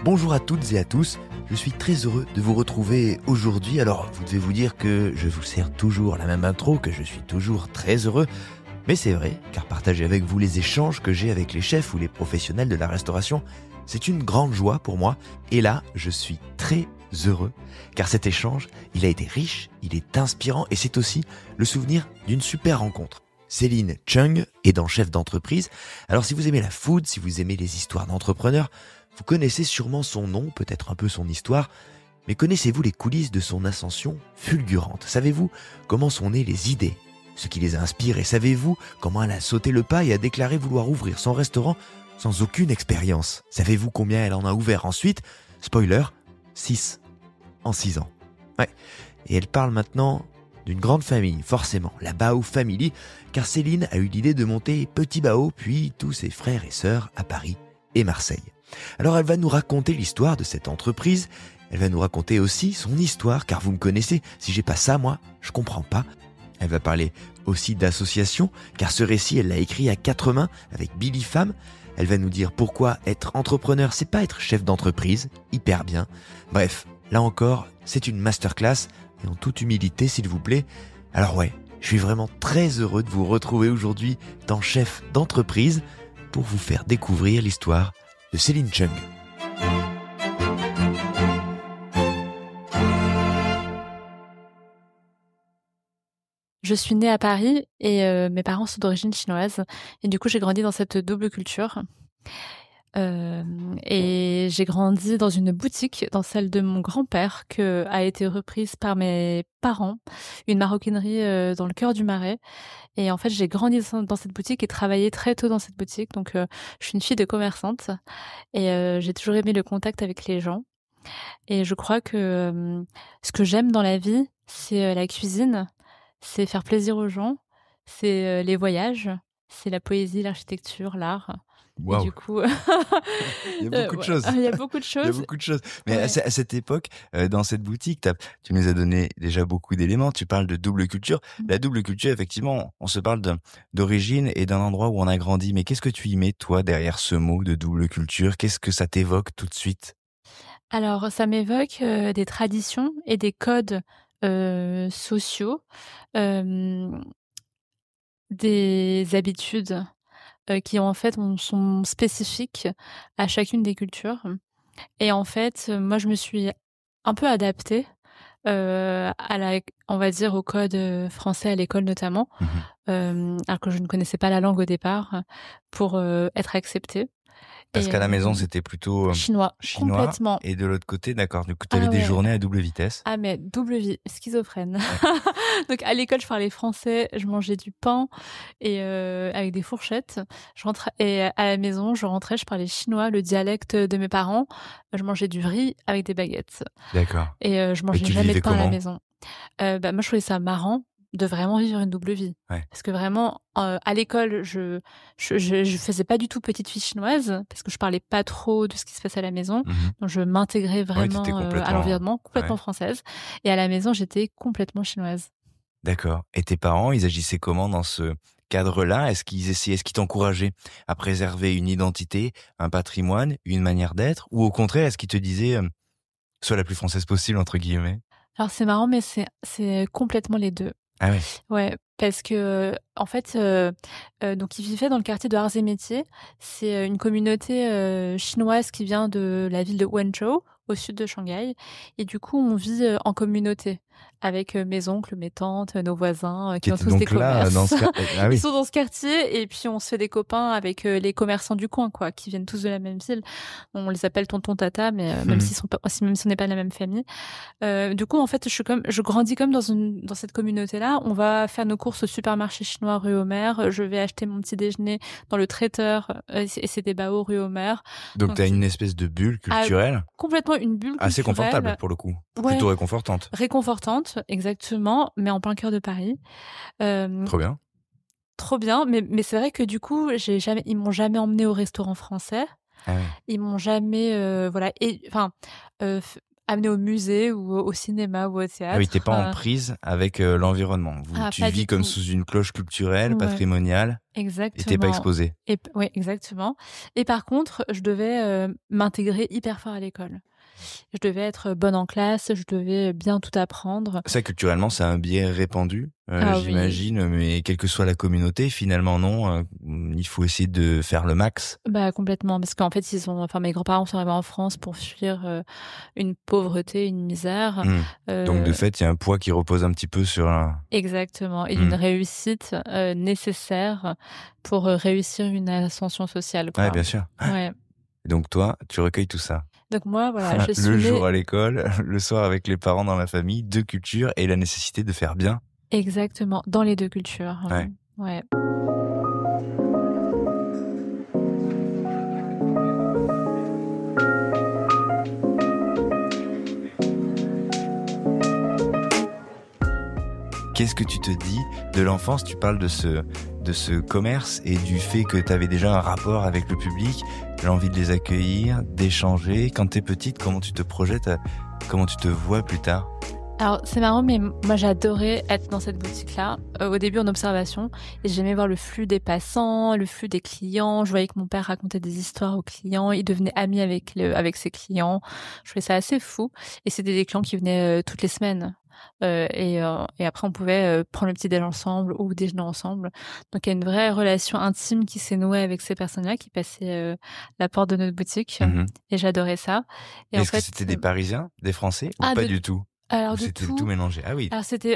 Bonjour à toutes et à tous, je suis très heureux de vous retrouver aujourd'hui. Alors, vous devez vous dire que je vous sers toujours la même intro, que je suis toujours très heureux. Mais c'est vrai, car partager avec vous les échanges que j'ai avec les chefs ou les professionnels de la restauration, c'est une grande joie pour moi. Et là, je suis très heureux, car cet échange, il a été riche, il est inspirant et c'est aussi le souvenir d'une super rencontre. Céline Chung est dans Chef d'entreprise. Alors si vous aimez la food, si vous aimez les histoires d'entrepreneurs, vous connaissez sûrement son nom, peut-être un peu son histoire, mais connaissez-vous les coulisses de son ascension fulgurante? Savez-vous comment sont nées les idées, ce qui les inspire, et savez-vous comment elle a sauté le pas et a déclaré vouloir ouvrir son restaurant sans aucune expérience? Savez-vous combien elle en a ouvert ensuite? Spoiler, 6 en 6 ans. Ouais, et elle parle maintenant d'une grande famille, forcément, la Bao Family, car Céline a eu l'idée de monter Petit Bao, puis tous ses frères et sœurs à Paris et Marseille. Alors elle va nous raconter l'histoire de cette entreprise, elle va nous raconter aussi son histoire, car vous me connaissez, si j'ai pas ça, moi, je comprends pas. Elle va parler aussi d'association, car ce récit, elle l'a écrit à 4 mains avec Billy Femme. Elle va nous dire pourquoi être entrepreneur, c'est pas être chef d'entreprise, hyper bien. Bref, là encore, c'est une masterclass, et en toute humilité, s'il vous plaît. Alors ouais, je suis vraiment très heureux de vous retrouver aujourd'hui dans Chef d'entreprise pour vous faire découvrir l'histoire de Céline Chung. Je suis née à Paris et mes parents sont d'origine chinoise. Et du coup, j'ai grandi dans cette double culture. Et j'ai grandi dans une boutique, dans celle de mon grand-père, qui a été reprise par mes parents, une maroquinerie dans le cœur du Marais. Et en fait, j'ai grandi dans cette boutique et travaillé très tôt dans cette boutique. Donc, je suis une fille de commerçante et j'ai toujours aimé le contact avec les gens. Et je crois que ce que j'aime dans la vie, c'est la cuisine, c'est faire plaisir aux gens, c'est les voyages, c'est la poésie, l'architecture, l'art. Et Waouh, du coup, il y a beaucoup de choses. il y a beaucoup de Il y a choses. beaucoup de choses. Mais Ouais. à cette époque, dans cette boutique, tu nous as donné déjà beaucoup d'éléments. Tu parles de double culture. La double culture, effectivement, on se parle d'origine et d'un endroit où on a grandi. Mais qu'est-ce que tu y mets, toi, derrière ce mot de double culture? Qu'est-ce que ça t'évoque tout de suite? Alors, ça m'évoque des traditions et des codes sociaux, des habitudes qui en fait sont spécifiques à chacune des cultures. Et en fait, moi, je me suis un peu adaptée on va dire, au code français à l'école notamment, Mhm. alors que je ne connaissais pas la langue au départ, pour être acceptée. Parce Et qu'à la maison, c'était plutôt chinois, chinois. complètement. Et de l'autre côté, d'accord. Du coup, tu avais Ah des ouais. journées à double vitesse. Ah mais double vie, schizophrène. Ouais. Donc à l'école, je parlais français, je mangeais du pain et avec des fourchettes. Je rentrais et à la maison, je rentrais, je parlais chinois, le dialecte de mes parents. Je mangeais du riz avec des baguettes D'accord. et je Et mangeais tu le jamais de vivais pain à la comment? maison. Moi, je trouvais ça marrant de vraiment vivre une double vie. Ouais. Parce que vraiment, à l'école, je faisais pas du tout petite fille chinoise parce que je parlais pas trop de ce qui se passait à la maison. Mhm. Donc, je m'intégrais Ouais, t'étais vraiment à complètement. l'environnement, complètement Ouais. française. Et à la maison, j'étais complètement chinoise. D'accord. Et tes parents, ils agissaient comment dans ce cadre-là? Est-ce qu'ils t'encourageaient à préserver une identité, un patrimoine, une manière d'être? Ou au contraire, est-ce qu'ils te disaient, sois la plus française possible, entre guillemets? Alors, c'est marrant, mais c'est complètement les deux. Ah ouais. Ouais, parce que en fait, donc ils vivaient dans le quartier de Arts et Métiers. C'est une communauté chinoise qui vient de la ville de Wenzhou, au sud de Shanghai. Et du coup, on vit en communauté avec mes oncles, mes tantes, nos voisins qui Qui ont était tous des donc là, dans commerces. ce cas. Ah Ils oui. sont dans ce quartier et puis on se fait des copains avec les commerçants du coin, quoi, qui viennent tous de la même ville. On les appelle tonton tata, mais même s'ils sont pas, même si on n'est pas de la même famille. Du coup, en fait, je grandis comme dans cette communauté-là. On va faire nos courses au supermarché chinois rue Homer. Je vais acheter mon petit déjeuner dans le traiteur et c'est des bao rue Homer. Donc Donc, t'as une espèce de bulle culturelle complètement une bulle assez confortable culturelle. pour le coup. Ouais, Plutôt réconfortante. réconfortante, exactement, mais en plein cœur de Paris. Euh, Trop bien. Trop bien, mais c'est vrai que du coup, ils m'ont jamais emmené au restaurant français. Ah ouais. Ils m'ont jamais, voilà. Et enfin, amener au musée ou au cinéma ou au Ah oui, théâtre. t'es pas en prise avec l'environnement. Tu Pas vis du comme tout. sous une cloche culturelle, Ouais, patrimoniale, et t'es pas exactement. exposé. Ouais, exactement. Et par contre, je devais m'intégrer hyper fort à l'école. Je devais être bonne en classe, je devais bien tout apprendre. Ça, culturellement, c'est un biais répandu, Ah oui, j'imagine, mais quelle que soit la communauté, finalement, non, il faut essayer de faire le max. bah complètement, parce qu'en fait, mes grands-parents sont arrivés en France pour fuir une pauvreté, une misère. Mmh. Donc de Euh, fait, il y a un poids qui repose un petit peu sur un... Exactement, et une Mmh. réussite nécessaire pour réussir une ascension sociale, Ouais, quoi. bien sûr. Ouais. Donc toi, tu recueilles tout ça. Donc moi, voilà, je Le suis jour née à l'école, le soir avec les parents dans la famille, 2 cultures et la nécessité de faire bien. exactement dans les 2 cultures. Ouais. Ouais. Qu'est-ce que tu te dis de l'enfance? Tu parles de ce commerce et du fait que tu avais déjà un rapport avec le public, l'envie de les accueillir, d'échanger. Quand t'es petite, comment tu te projettes, comment tu te vois plus tard? Alors c'est marrant, mais moi j'adorais être dans cette boutique-là, au début en observation, et j'aimais voir le flux des passants, le flux des clients. Je voyais que mon père racontait des histoires aux clients, il devenait ami avec ses clients. Je trouvais ça assez fou, et c'était des clients qui venaient toutes les semaines. Et après on pouvait prendre le petit déj ensemble ou déjeuner ensemble. Donc il y a une vraie relation intime qui s'est nouée avec ces personnes-là qui passaient la porte de notre boutique, Mmh. et j'adorais ça. Et en Est-ce que fait, c'était des Parisiens, des Français ou ah pas de du tout? Ou alors de c'était tout tout. mélangé? Ah oui,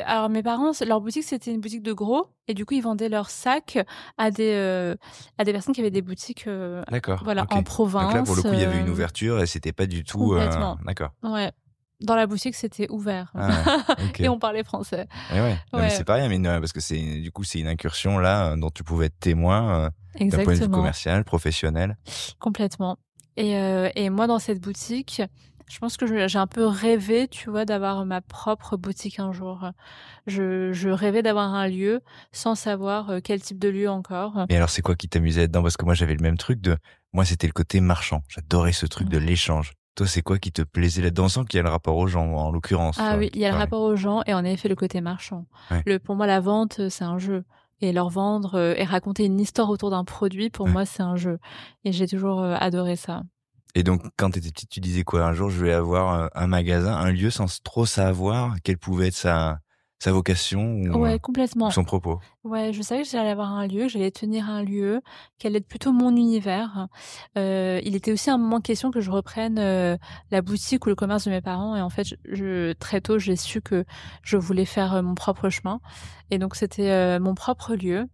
Alors mes parents, leur boutique, c'était une boutique de gros, et du coup, ils vendaient leurs sacs à des personnes qui avaient des boutiques, d'accord, voilà, OK. en Donc là, pour le province, coup, il y avait une ouverture et c'était pas du tout, complètement. d'accord. Ouais. Dans la boutique, c'était ouvert Ah ouais, OK. et on parlait français. Et ouais, non mais Ouais, c'est pas rien, mine de rien, parce que c'est une incursion là, dont tu pouvais être témoin, d'un point de vue exactement, commercial, professionnel. complètement. Et moi, dans cette boutique, je pense que j'ai un peu rêvé, tu vois, d'avoir ma propre boutique un jour. Je rêvais d'avoir un lieu sans savoir, quel type de lieu encore. Et alors, c'est quoi qui t'amusait là-dedans? Parce que moi, j'avais le même truc moi, c'était le côté marchand. J'adorais ce truc de Ouais. l'échange. Toi, c'est quoi qui te plaisait là-dedans? On sent qu'il y a le rapport aux gens, en l'occurrence, Ah oui, qui il te y a le parlait. rapport aux gens et en effet le côté marchand. Ouais, Pour moi, la vente, c'est un jeu, et leur vendre, et raconter une histoire autour d'un produit, pour ouais. moi, c'est un jeu, et j'ai toujours, adoré ça. Et donc, quand t'étais petite, tu disais quoi? Un jour, je vais avoir un magasin, un lieu sans trop savoir quelle pouvait être sa vocation Ouais, ou complètement. son propos. Ouais, je savais que j'allais avoir un lieu, que j'allais tenir un lieu, qu'elle allait être plutôt mon univers. Il était aussi un moment question que je reprenne la boutique ou le commerce de mes parents. Et en fait, très tôt, j'ai su que je voulais faire mon propre chemin. Et donc, c'était mon propre lieu.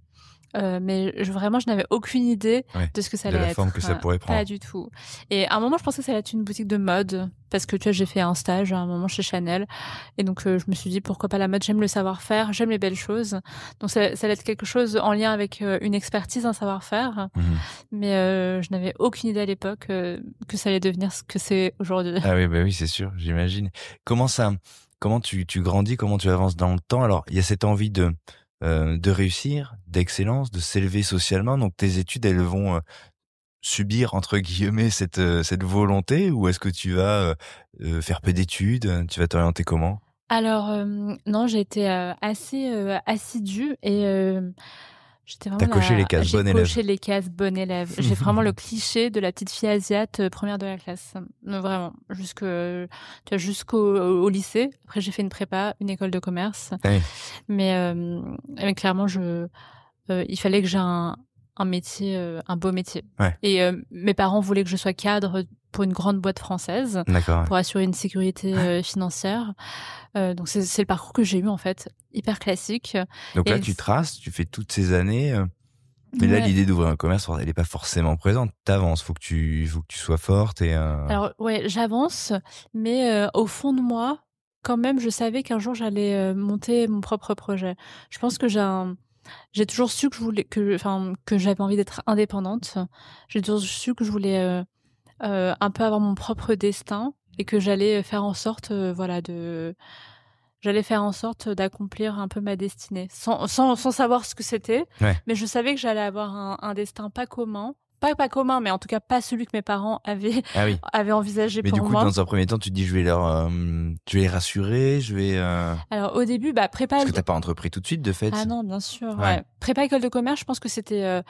Mais vraiment, je n'avais aucune idée Ouais, de ce que ça de allait la forme que être. ça pourrait Pas prendre. du tout. Et à un moment, je pensais que ça allait être une boutique de mode, parce que tu vois, j'ai fait un stage à un moment chez Chanel, et donc je me suis dit pourquoi pas la mode. J'aime le savoir-faire, j'aime les belles choses, donc ça allait être quelque chose en lien avec une expertise, un savoir-faire. Mmh. Mais je n'avais aucune idée à l'époque que ça allait devenir ce que c'est aujourd'hui. Ah oui, bah oui, c'est sûr, j'imagine. Comment tu grandis, comment tu avances dans le temps? Alors, il y a cette envie de réussir, d'excellence, de s'élever socialement. Donc, tes études, elles vont subir, entre guillemets, cette volonté, ou est-ce que tu vas faire peu d'études? Tu vas t'orienter comment? Alors non, j'ai été assez assidue, et j'étais vraiment T'as coché les cases, j'ai bon élève. coché les cases bonne élève. J'ai vraiment le cliché de la petite fille asiate, première de la classe. Vraiment, tu vois, au lycée. Après, j'ai fait une prépa, une école de commerce. Oui, Mais clairement, il fallait que j'ai un métier, un beau métier. ouais, Et mes parents voulaient que je sois cadre pour une grande boîte française, d'accord, ouais. pour assurer une sécurité financière. Donc c'est le parcours que j'ai eu, en fait, hyper classique. Donc là, Et tu traces, tu fais toutes ces années, mais là, ouais. l'idée d'ouvrir un commerce, elle est pas forcément présente. T'avances, faut que tu sois forte et Alors ouais, j'avance, mais au fond de moi, quand même, je savais qu'un jour j'allais monter mon propre projet. Je pense que j'ai toujours su que que j'avais envie d'être indépendante. J'ai toujours su que je voulais un peu avoir mon propre destin, et que j'allais faire en sorte, j'allais faire en sorte d'accomplir un peu ma destinée, sans savoir ce que c'était, ouais. mais je savais que j'allais avoir un destin pas commun, pas commun, mais en tout cas pas celui que mes parents avaient Ah oui. avaient envisagé Mais pour du coup, moi. dans un premier temps, tu te dis, je vais les rassurer, Alors au début, prépa. Parce que t'as pas entrepris tout de suite, de fait. Ah non, bien sûr. Ouais. Ouais. Prépa école de commerce, je pense que c'était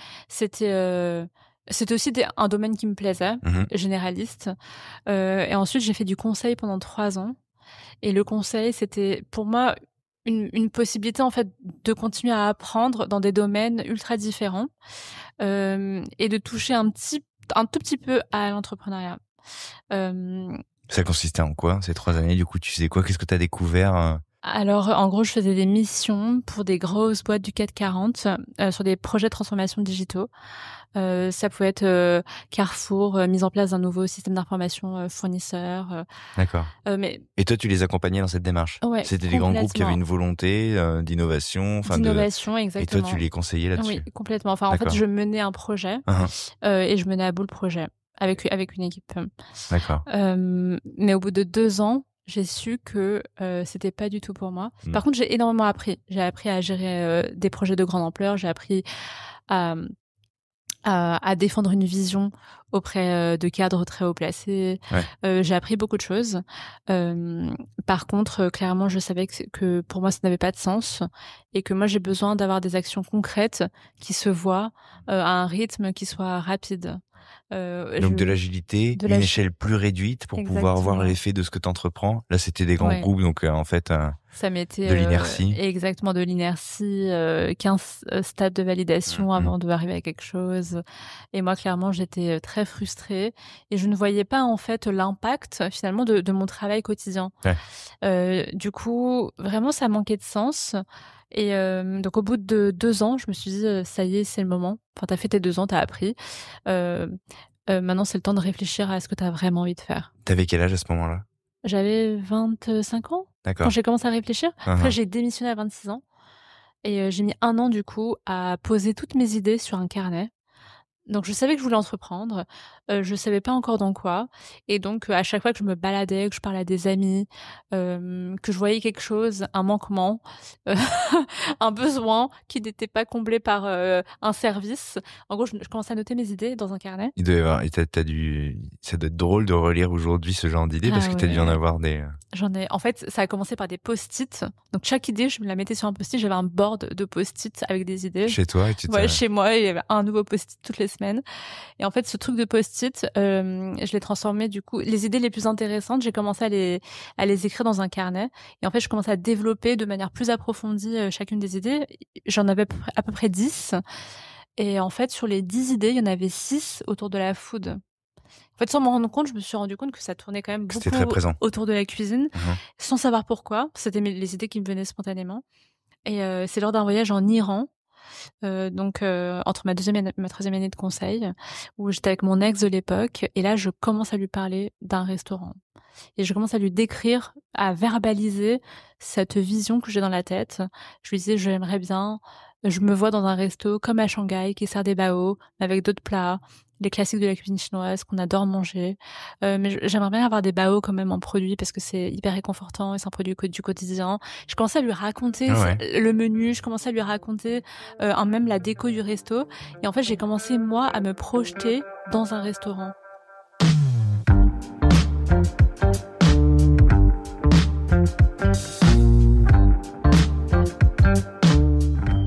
aussi un domaine qui me plaisait, généraliste. Et ensuite, j'ai fait du conseil pendant 3 ans. Et le conseil, c'était pour moi une possibilité en fait de continuer à apprendre dans des domaines ultra différents et de toucher un tout petit peu à l'entrepreneuriat. Ça consistait en quoi ces 3 années? Du coup, tu faisais quoi? Qu'est-ce que t'as découvert? Alors, en gros, je faisais des missions pour des grosses boîtes du CAC 40 sur des projets de transformation digitaux. Ça pouvait être Carrefour, mise en place d'un nouveau système d'information fournisseur. D'accord. Et toi, tu les accompagnais dans cette démarche? Ouais, c'était des grands groupes qui avaient une volonté d'innovation, d'innovation, exactement. Et toi, tu les conseillais là-dessus? Oui, complètement. Enfin, en fait, je menais un projet et je menais à bout le projet avec une équipe. D'accord. Mais au bout de 2 ans, j'ai su que c'était pas du tout pour moi. Par contre, j'ai énormément appris. J'ai appris à gérer des projets de grande ampleur. J'ai appris à défendre une vision auprès de cadres très haut placés. Ouais. J'ai appris beaucoup de choses. Par contre, clairement, je savais que pour moi, ça n'avait pas de sens et que moi, j'ai besoin d'avoir des actions concrètes qui se voient à un rythme qui soit rapide. Donc de l'agilité, une échelle plus réduite pour pouvoir voir l'effet de ce que tu entreprends. Là, c'était des grands groupes, donc en fait, ça mettait de l'inertie. Exactement, de l'inertie, 15 stades de validation avant de arriver à quelque chose. Et moi, clairement, j'étais très frustrée et je ne voyais pas en fait l'impact finalement de mon travail quotidien. Ouais. Du coup, vraiment, ça manquait de sens. Et donc au bout de 2 ans, je me suis dit ça y est, c'est le moment. Enfin, t'as fait tes 2 ans, t'as appris. Maintenant, c'est le temps de réfléchir à ce que t'as vraiment envie de faire. T'avais quel âge à ce moment-là? J'avais 25 ans. D'accord. Quand j'ai commencé à réfléchir. Après, j'ai démissionné à 26 ans. Et j'ai mis 1 an du coup à poser toutes mes idées sur un carnet. Donc je savais que je voulais entreprendre, je savais pas encore dans quoi, et donc à chaque fois que je me baladais, que je parlais à des amis, que je voyais quelque chose, un manquement, un besoin qui n'était pas comblé par un service, en gros je commençais à noter mes idées dans un carnet. Il doit y avoir, ça doit être drôle de relire aujourd'hui ce genre d'idées parce que t'as dû en avoir des. En fait, ça a commencé par des post-it. Donc chaque idée, je me la mettais sur un post-it. J'avais un board de post-it avec des idées. Chez toi, chez moi, il y avait un nouveau post-it toutes les semaines. Et en fait, ce truc de post-it, je l'ai transformé du coup. Les idées les plus intéressantes, j'ai commencé à les écrire dans un carnet. Et en fait, je commençais à développer de manière plus approfondie chacune des idées. J'en avais à peu près 10. Et en fait, sur les 10 idées, il y en avait 6 autour de la food. En fait, sans m'en rendre compte, je me suis rendu compte que ça tournait quand même beaucoup autour de la cuisine, sans savoir pourquoi. C'était les idées qui me venaient spontanément. Et c'est lors d'un voyage en Iran, entre ma 2e et ma 3e année de conseil, où j'étais avec mon ex de l'époque, et là, je commence à lui parler d'un restaurant. Et je commence à lui décrire, à verbaliser cette vision que j'ai dans la tête. Je lui disais, j'aimerais bien, je me vois dans un resto comme à Shanghai, qui sert des bao, avec d'autres plats, les classiques de la cuisine chinoise qu'on adore manger. Mais j'aimerais bien avoir des bao quand même en produit parce que c'est hyper réconfortant et c'est un produit du quotidien. Je commençais à lui raconter le menu, je commençais à lui raconter même la déco du resto. Et en fait, j'ai commencé, moi, à me projeter dans un restaurant.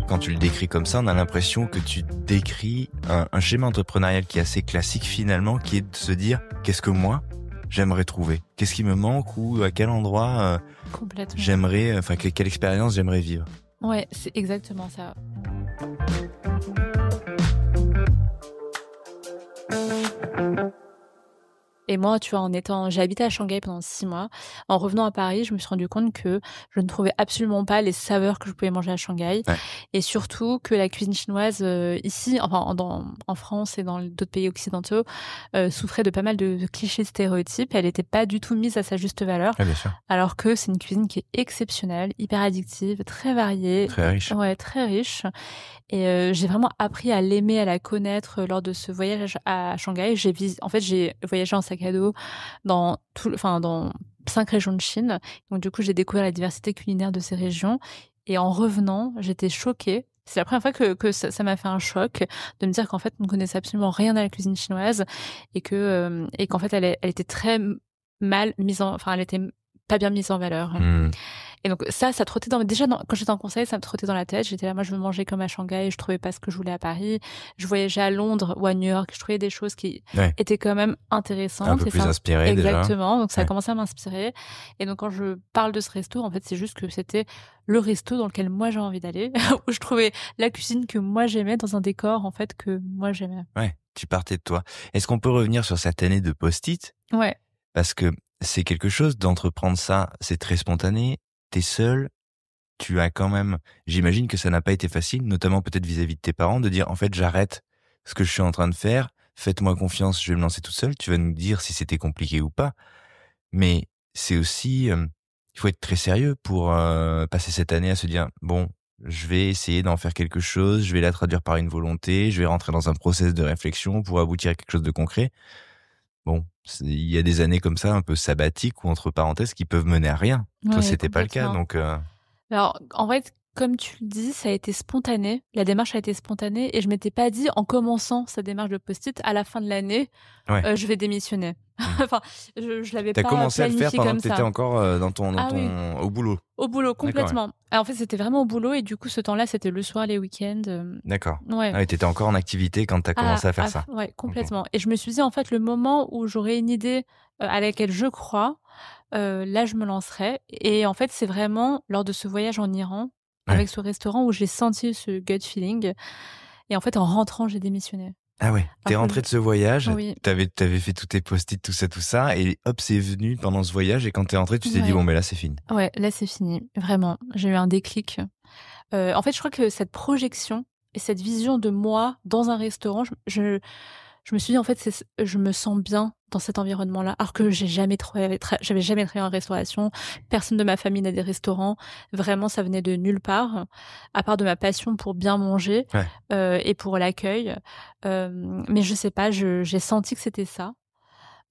Quand tu le décris comme ça, on a l'impression que tu décris un schéma entrepreneurial qui est assez classique finalement, qui est de se dire qu'est-ce que moi j'aimerais trouver, qu'est-ce qui me manque ou à quel endroit j'aimerais, enfin quelle expérience j'aimerais vivre. Ouais, c'est exactement ça. Et moi, tu vois, j'ai habité à Shanghai pendant 6 mois. En revenant à Paris, je me suis rendu compte que je ne trouvais absolument pas les saveurs que je pouvais manger à Shanghai. Ouais. Et surtout que la cuisine chinoise, ici, enfin, en France et dans d'autres pays occidentaux, souffrait de pas mal de clichés stéréotypes. Elle n'était pas du tout mise à sa juste valeur. Ah, bien sûr. Alors que c'est une cuisine qui est exceptionnelle, hyper addictive, très variée. Très riche. Ouais, très riche. Et j'ai vraiment appris à l'aimer, à la connaître lors de ce voyage à Shanghai. J'ai voyagé en sac à dos dans 5 régions de Chine. Donc du coup, j'ai découvert la diversité culinaire de ces régions. Et en revenant, j'étais choquée. C'est la première fois que ça m'a fait un choc de me dire qu'en fait, on ne connaissait absolument rien à la cuisine chinoise et qu'en fait, elle était très mal mise enfin, elle était pas bien mise en valeur. Hmm. Et donc ça trottait quand j'étais en conseil, ça me trottait dans la tête. J'étais là, moi, je veux manger comme à Shanghai. Je trouvais pas ce que je voulais à Paris. Je voyageais à Londres ou à New York. Je trouvais des choses qui étaient quand même intéressantes. Un peu plus inspirées déjà. Exactement. Donc ça a commencé à m'inspirer. Et donc quand je parle de ce resto, en fait, c'est juste que c'était le resto dans lequel moi j'ai envie d'aller, où je trouvais la cuisine que moi j'aimais dans un décor en fait que moi j'aimais. Ouais, tu partais de toi. Est-ce qu'on peut revenir sur cette année de post-it? Ouais. Parce que c'est quelque chose d'entreprendre ça, c'est très spontané. T'es seul, tu as quand même, j'imagine que ça n'a pas été facile, notamment peut-être vis-à-vis de tes parents, de dire en fait j'arrête ce que je suis en train de faire, faites-moi confiance, je vais me lancer tout seul. Tu vas nous dire si c'était compliqué ou pas. Mais c'est aussi, il faut être très sérieux pour passer cette année à se dire bon, je vais essayer d'en faire quelque chose, je vais la traduire par une volonté, je vais rentrer dans un process de réflexion pour aboutir à quelque chose de concret. Bon, il y a des années comme ça, un peu sabbatiques ou entre parenthèses, qui peuvent mener à rien. Toi, Ouais, c'était pas le cas, complètement. donc. Alors, en fait, comme tu le dis, ça a été spontané. La démarche a été spontanée et je m'étais pas dit, en commençant cette démarche de post-it, à la fin de l'année, Ouais. je vais démissionner. Enfin, je l'avais T'as pas commencé à le faire planifié pendant comme que t'étais ça. encore dans ton, Oui, au boulot. au boulot, D'accord, ouais. complètement. Alors, en fait, c'était vraiment au boulot et du coup, ce temps-là, c'était le soir, les week-ends. D'accord. Ouais. Ah ouais, t'étais encore en activité quand t'as commencé à faire ça. Ouais, Ok. complètement. Et je me suis dit, en fait, le moment où j'aurai une idée à laquelle je crois, là, je me lancerai. Et en fait, c'est vraiment lors de ce voyage en Iran, Ouais. avec ce restaurant, où j'ai senti ce gut feeling. Et en fait, en rentrant, j'ai démissionné. Ah ouais, t'es rentré de ce voyage, Oui. t'avais fait tous tes post-it, tout ça, et hop, c'est venu pendant ce voyage, et quand t'es rentré, tu t'es dit, bon, mais là, c'est fini. Ouais, là, c'est fini. Vraiment. J'ai eu un déclic. En fait, je crois que cette projection et cette vision de moi dans un restaurant, je me suis dit, en fait, je me sens bien dans cet environnement-là, alors que j'avais jamais travaillé en restauration. Personne de ma famille n'a des restaurants. Vraiment, ça venait de nulle part, à part de ma passion pour bien manger et pour l'accueil. Mais je sais pas, j'ai senti que c'était ça.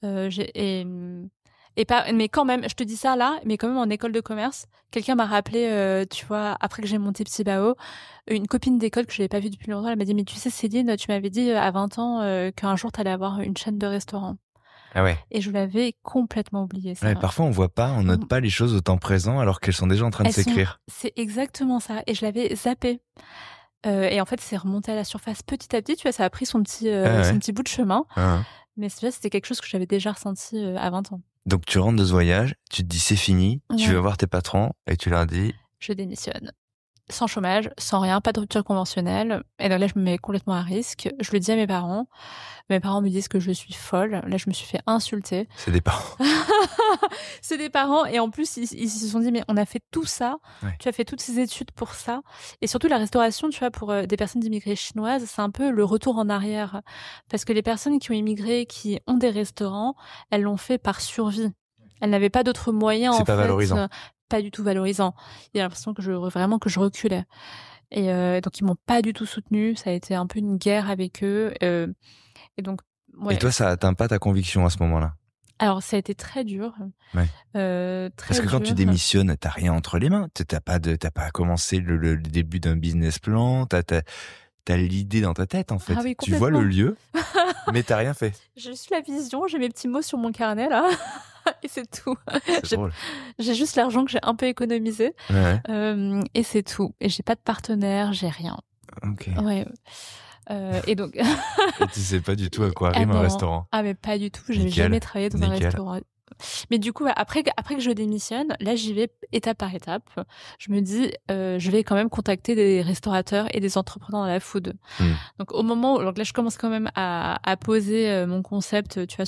Mais quand même, je te dis ça là, mais quand même en école de commerce, quelqu'un m'a rappelé, tu vois, après que j'ai monté Petit Bao, une copine d'école que je n'avais pas vue depuis longtemps, elle m'a dit, mais tu sais, Céline, tu m'avais dit à 20 ans qu'un jour tu allais avoir une chaîne de restaurants. Ah ouais. Et je l'avais complètement oublié, ça. Ouais, parfois, on voit pas, on note pas les choses au temps présent alors qu'elles sont déjà en train de s'écrire. C'est exactement ça. Et je l'avais zappé. Et en fait, c'est remonté à la surface petit à petit, tu vois, ça a pris son petit bout de chemin. Mais c'était quelque chose que j'avais déjà ressenti à 20 ans. Donc tu rentres de ce voyage, tu te dis c'est fini, tu vas voir tes patrons et tu leur dis... Je démissionne. Sans chômage, sans rien, pas de rupture conventionnelle. Et donc là, je me mets complètement à risque. Je le dis à mes parents. Mes parents me disent que je suis folle. Là, je me suis fait insulter. C'est des parents. C'est des parents. Et en plus, ils se sont dit, mais on a fait tout ça. Ouais. Tu as fait toutes ces études pour ça. Et surtout, la restauration, tu vois, pour des personnes d'immigrés chinoises, c'est un peu le retour en arrière. Parce que les personnes qui ont immigré, qui ont des restaurants, elles l'ont fait par survie. Elles n'avaient pas d'autres moyens, c'est pas valorisant. Pas du tout valorisant. Il y a l'impression que je reculais. Et donc, ils m'ont pas du tout soutenue. Ça a été un peu une guerre avec eux. Et donc, ouais. Et toi, ça atteint pas ta conviction à ce moment-là? Alors, ça a été très dur. Ouais. Très Parce que quand tu démissionnes, t'as rien entre les mains. T'as pas commencé le début d'un business plan. T'as l'idée dans ta tête, en fait. Ah oui, tu vois le lieu, mais t'as rien fait. J'ai juste la vision, j'ai mes petits mots sur mon carnet, là. Et c'est tout. J'ai juste l'argent que j'ai un peu économisé. Ouais. Et c'est tout. Et j'ai pas de partenaire, j'ai rien. Ok. Ouais. Et donc. Et tu sais pas du tout à quoi rime un restaurant. Ah, mais pas du tout. J'ai jamais travaillé dans un restaurant. Mais du coup, après que je démissionne, là, j'y vais étape par étape. Je me dis, je vais quand même contacter des restaurateurs et des entrepreneurs dans la food. Donc, au moment où, donc là, je commence quand même à poser mon concept, tu vois,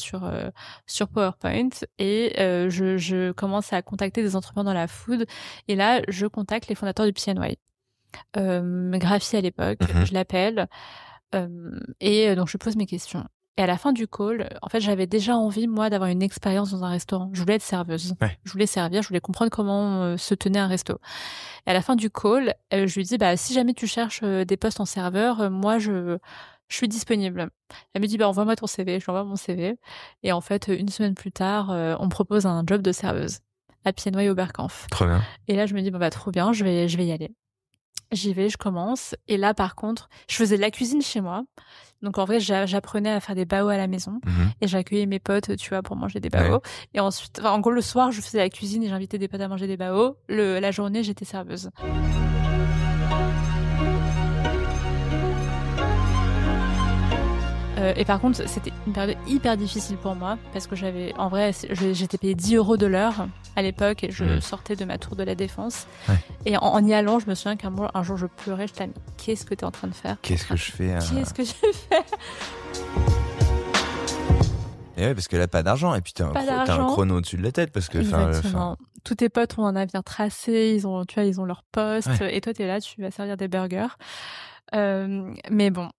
sur PowerPoint, et je commence à contacter des entrepreneurs dans la food. Et là, je contacte les fondateurs du PNY. Graffi à l'époque, je l'appelle, et donc je pose mes questions. Et à la fin du call, en fait, j'avais déjà envie, moi, d'avoir une expérience dans un restaurant. Je voulais être serveuse. Ouais. Je voulais servir, je voulais comprendre comment se tenait un resto. Et à la fin du call, je lui dis, si jamais tu cherches des postes en serveur, moi, je suis disponible. Elle me dit, envoie-moi ton CV. Je lui envoie mon CV. Et en fait, une semaine plus tard, on me propose un job de serveuse à Pied-Noir Oberkampf. Trop bien. Et là, je me dis, trop bien, je vais y aller. J'y vais, je commence et là, par contre, je faisais de la cuisine chez moi. Donc en vrai, j'apprenais à faire des bao à la maison Mhm. et j'accueillais mes potes, tu vois, pour manger des Ouais. bao. Et ensuite, enfin, en gros, le soir, je faisais la cuisine et j'invitais des potes à manger des bao. La journée, j'étais serveuse. Et par contre, c'était une période hyper difficile pour moi parce que en vrai, j'étais payée 10 € de l'heure à l'époque et je sortais de ma tour de la Défense. Ouais. Et en y allant, je me souviens un jour, je pleurais. Je t'ai dit, qu'est-ce que t'es en train de faire? Qu'est-ce que je fais Qu'est-ce que j'ai fait? Et ouais, parce que là, pas d'argent. Et puis, t'as un chrono au-dessus de la tête. Parce que, exactement. Tous tes potes ont un avenir tracé, ils ont leur poste. Ouais. Et toi, t'es là, tu vas servir des burgers. Mais bon,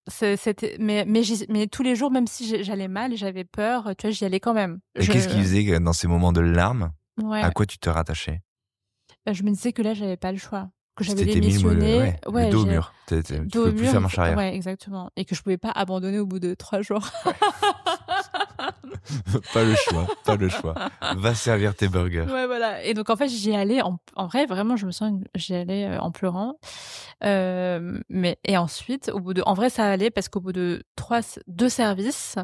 mais tous les jours, même si j'allais mal et j'avais peur, tu vois, j'y allais quand même. Et qu'est-ce qui faisait dans ces moments de larmes? Ouais. À quoi tu te rattachais? Je me disais que là, j'avais pas le choix. Que j'avais C'était démissionné. le dos au mur. Tu pouvais plus faire marche arrière. Ouais, exactement. Et que je pouvais pas abandonner au bout de 3 jours. Pas le choix. Va servir tes burgers. Ouais, voilà. Et donc, en fait, j'y allais, en vrai, vraiment, je me sens, j'y allais en pleurant. Et ensuite, en vrai, ça allait parce qu'au bout de 2 services,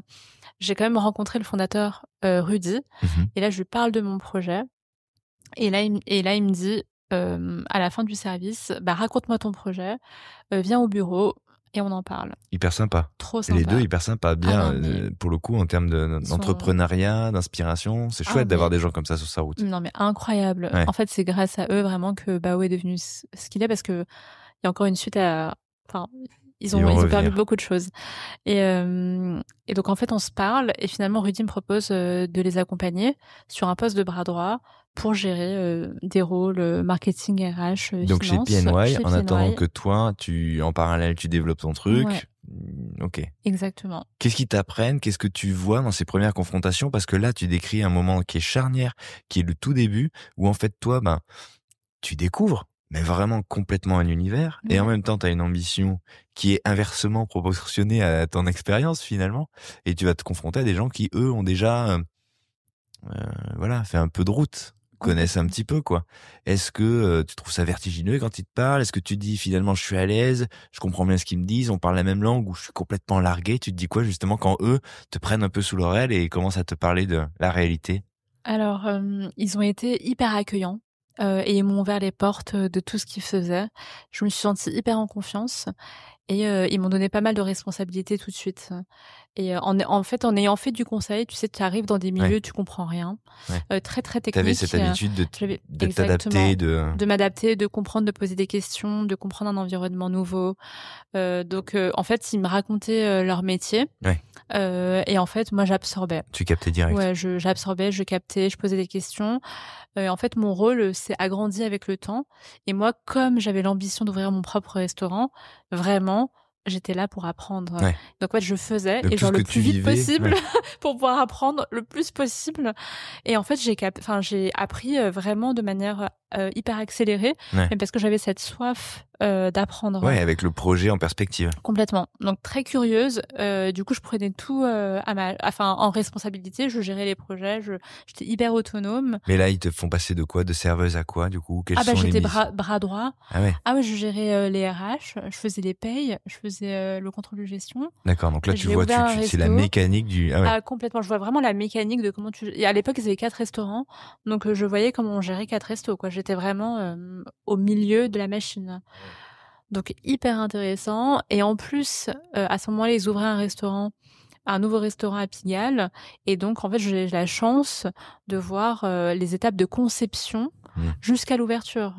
j'ai quand même rencontré le fondateur, Rudy. Mm-hmm. Et là, je lui parle de mon projet. Et là, il me dit, à la fin du service, raconte-moi ton projet, viens au bureau et on en parle. Hyper sympa. Trop sympa. Les deux hyper sympa. Bien, pour le coup, en termes d'entrepreneuriat, d'inspiration, c'est chouette d'avoir des gens comme ça sur sa route. Non, mais incroyable. Ouais. En fait, c'est grâce à eux vraiment que Bao est devenu ce qu'il est, parce que il y a encore une suite à... Enfin, ils ont permis beaucoup de choses. Et donc, en fait, on se parle et finalement, Rudy me propose de les accompagner sur un poste de bras droit pour gérer des rôles marketing, RH, donc finance. Chez PNY, en attendant que toi, en parallèle, tu développes ton truc. Ouais. Ok. Exactement. Qu'est-ce qu'ils t'apprennent? Qu'est-ce que tu vois dans ces premières confrontations? Parce que là, tu décris un moment qui est charnière, qui est le tout début, où en fait, toi, tu découvres, mais vraiment complètement un univers. Ouais. Et en même temps, tu as une ambition qui est inversement proportionnée à ton expérience, finalement. Et tu vas te confronter à des gens qui, eux, ont déjà fait un peu de route, connaissent un petit peu, quoi. Est-ce que tu trouves ça vertigineux quand ils te parlent? Est-ce que tu te dis, finalement, je suis à l'aise, je comprends bien ce qu'ils me disent, on parle la même langue, ou je suis complètement largué? Tu te dis quoi, justement, quand eux te prennent un peu sous l'oreille et commencent à te parler de la réalité? Alors, ils ont été hyper accueillants. Et ils m'ont ouvert les portes de tout ce qu'ils faisaient. Je me suis sentie hyper en confiance et ils m'ont donné pas mal de responsabilités tout de suite. Et en fait, en ayant fait du conseil, tu sais, tu arrives dans des milieux, tu comprends rien, très très technique. T'avais cette habitude de t'adapter, de m'adapter, de comprendre, de poser des questions, de comprendre un environnement nouveau. Donc, en fait, ils me racontaient leur métier. Ouais. Et en fait, moi, j'absorbais. Tu captais direct. Ouais, j'absorbais, je captais, je posais des questions. En fait, mon rôle s'est agrandi avec le temps. Et moi, comme j'avais l'ambition d'ouvrir mon propre restaurant, vraiment, j'étais là pour apprendre. Ouais. Donc, en fait, je faisais donc, et genre le plus vite possible ouais. pour pouvoir apprendre le plus possible. Et en fait, j'ai appris vraiment de manière hyper accélérée, mais parce que j'avais cette soif d'apprendre. Ouais, avec le projet en perspective. Complètement. Donc très curieuse. Du coup, je prenais tout en responsabilité. Je gérais les projets. J'étais hyper autonome. Mais là, ils te font passer de quoi? De serveuse à quoi, du coup? Quelles sont j'étais les bras droit. Ah ouais. Ah ouais, je gérais les RH. Je faisais les payes. Je faisais le contrôle de gestion. D'accord. Donc là, tu vois, c'est la mécanique du. Ah ouais. Complètement. Je vois vraiment la mécanique de comment tu. Et à l'époque, ils avaient 4 restaurants. Donc je voyais comment on gérait 4 restos, quoi. J'étais vraiment au milieu de la machine. Donc hyper intéressant. Et en plus, à ce moment-là, ils ouvraient un nouveau restaurant à Pigalle. Et donc, en fait, j'ai la chance de voir les étapes de conception jusqu'à l'ouverture.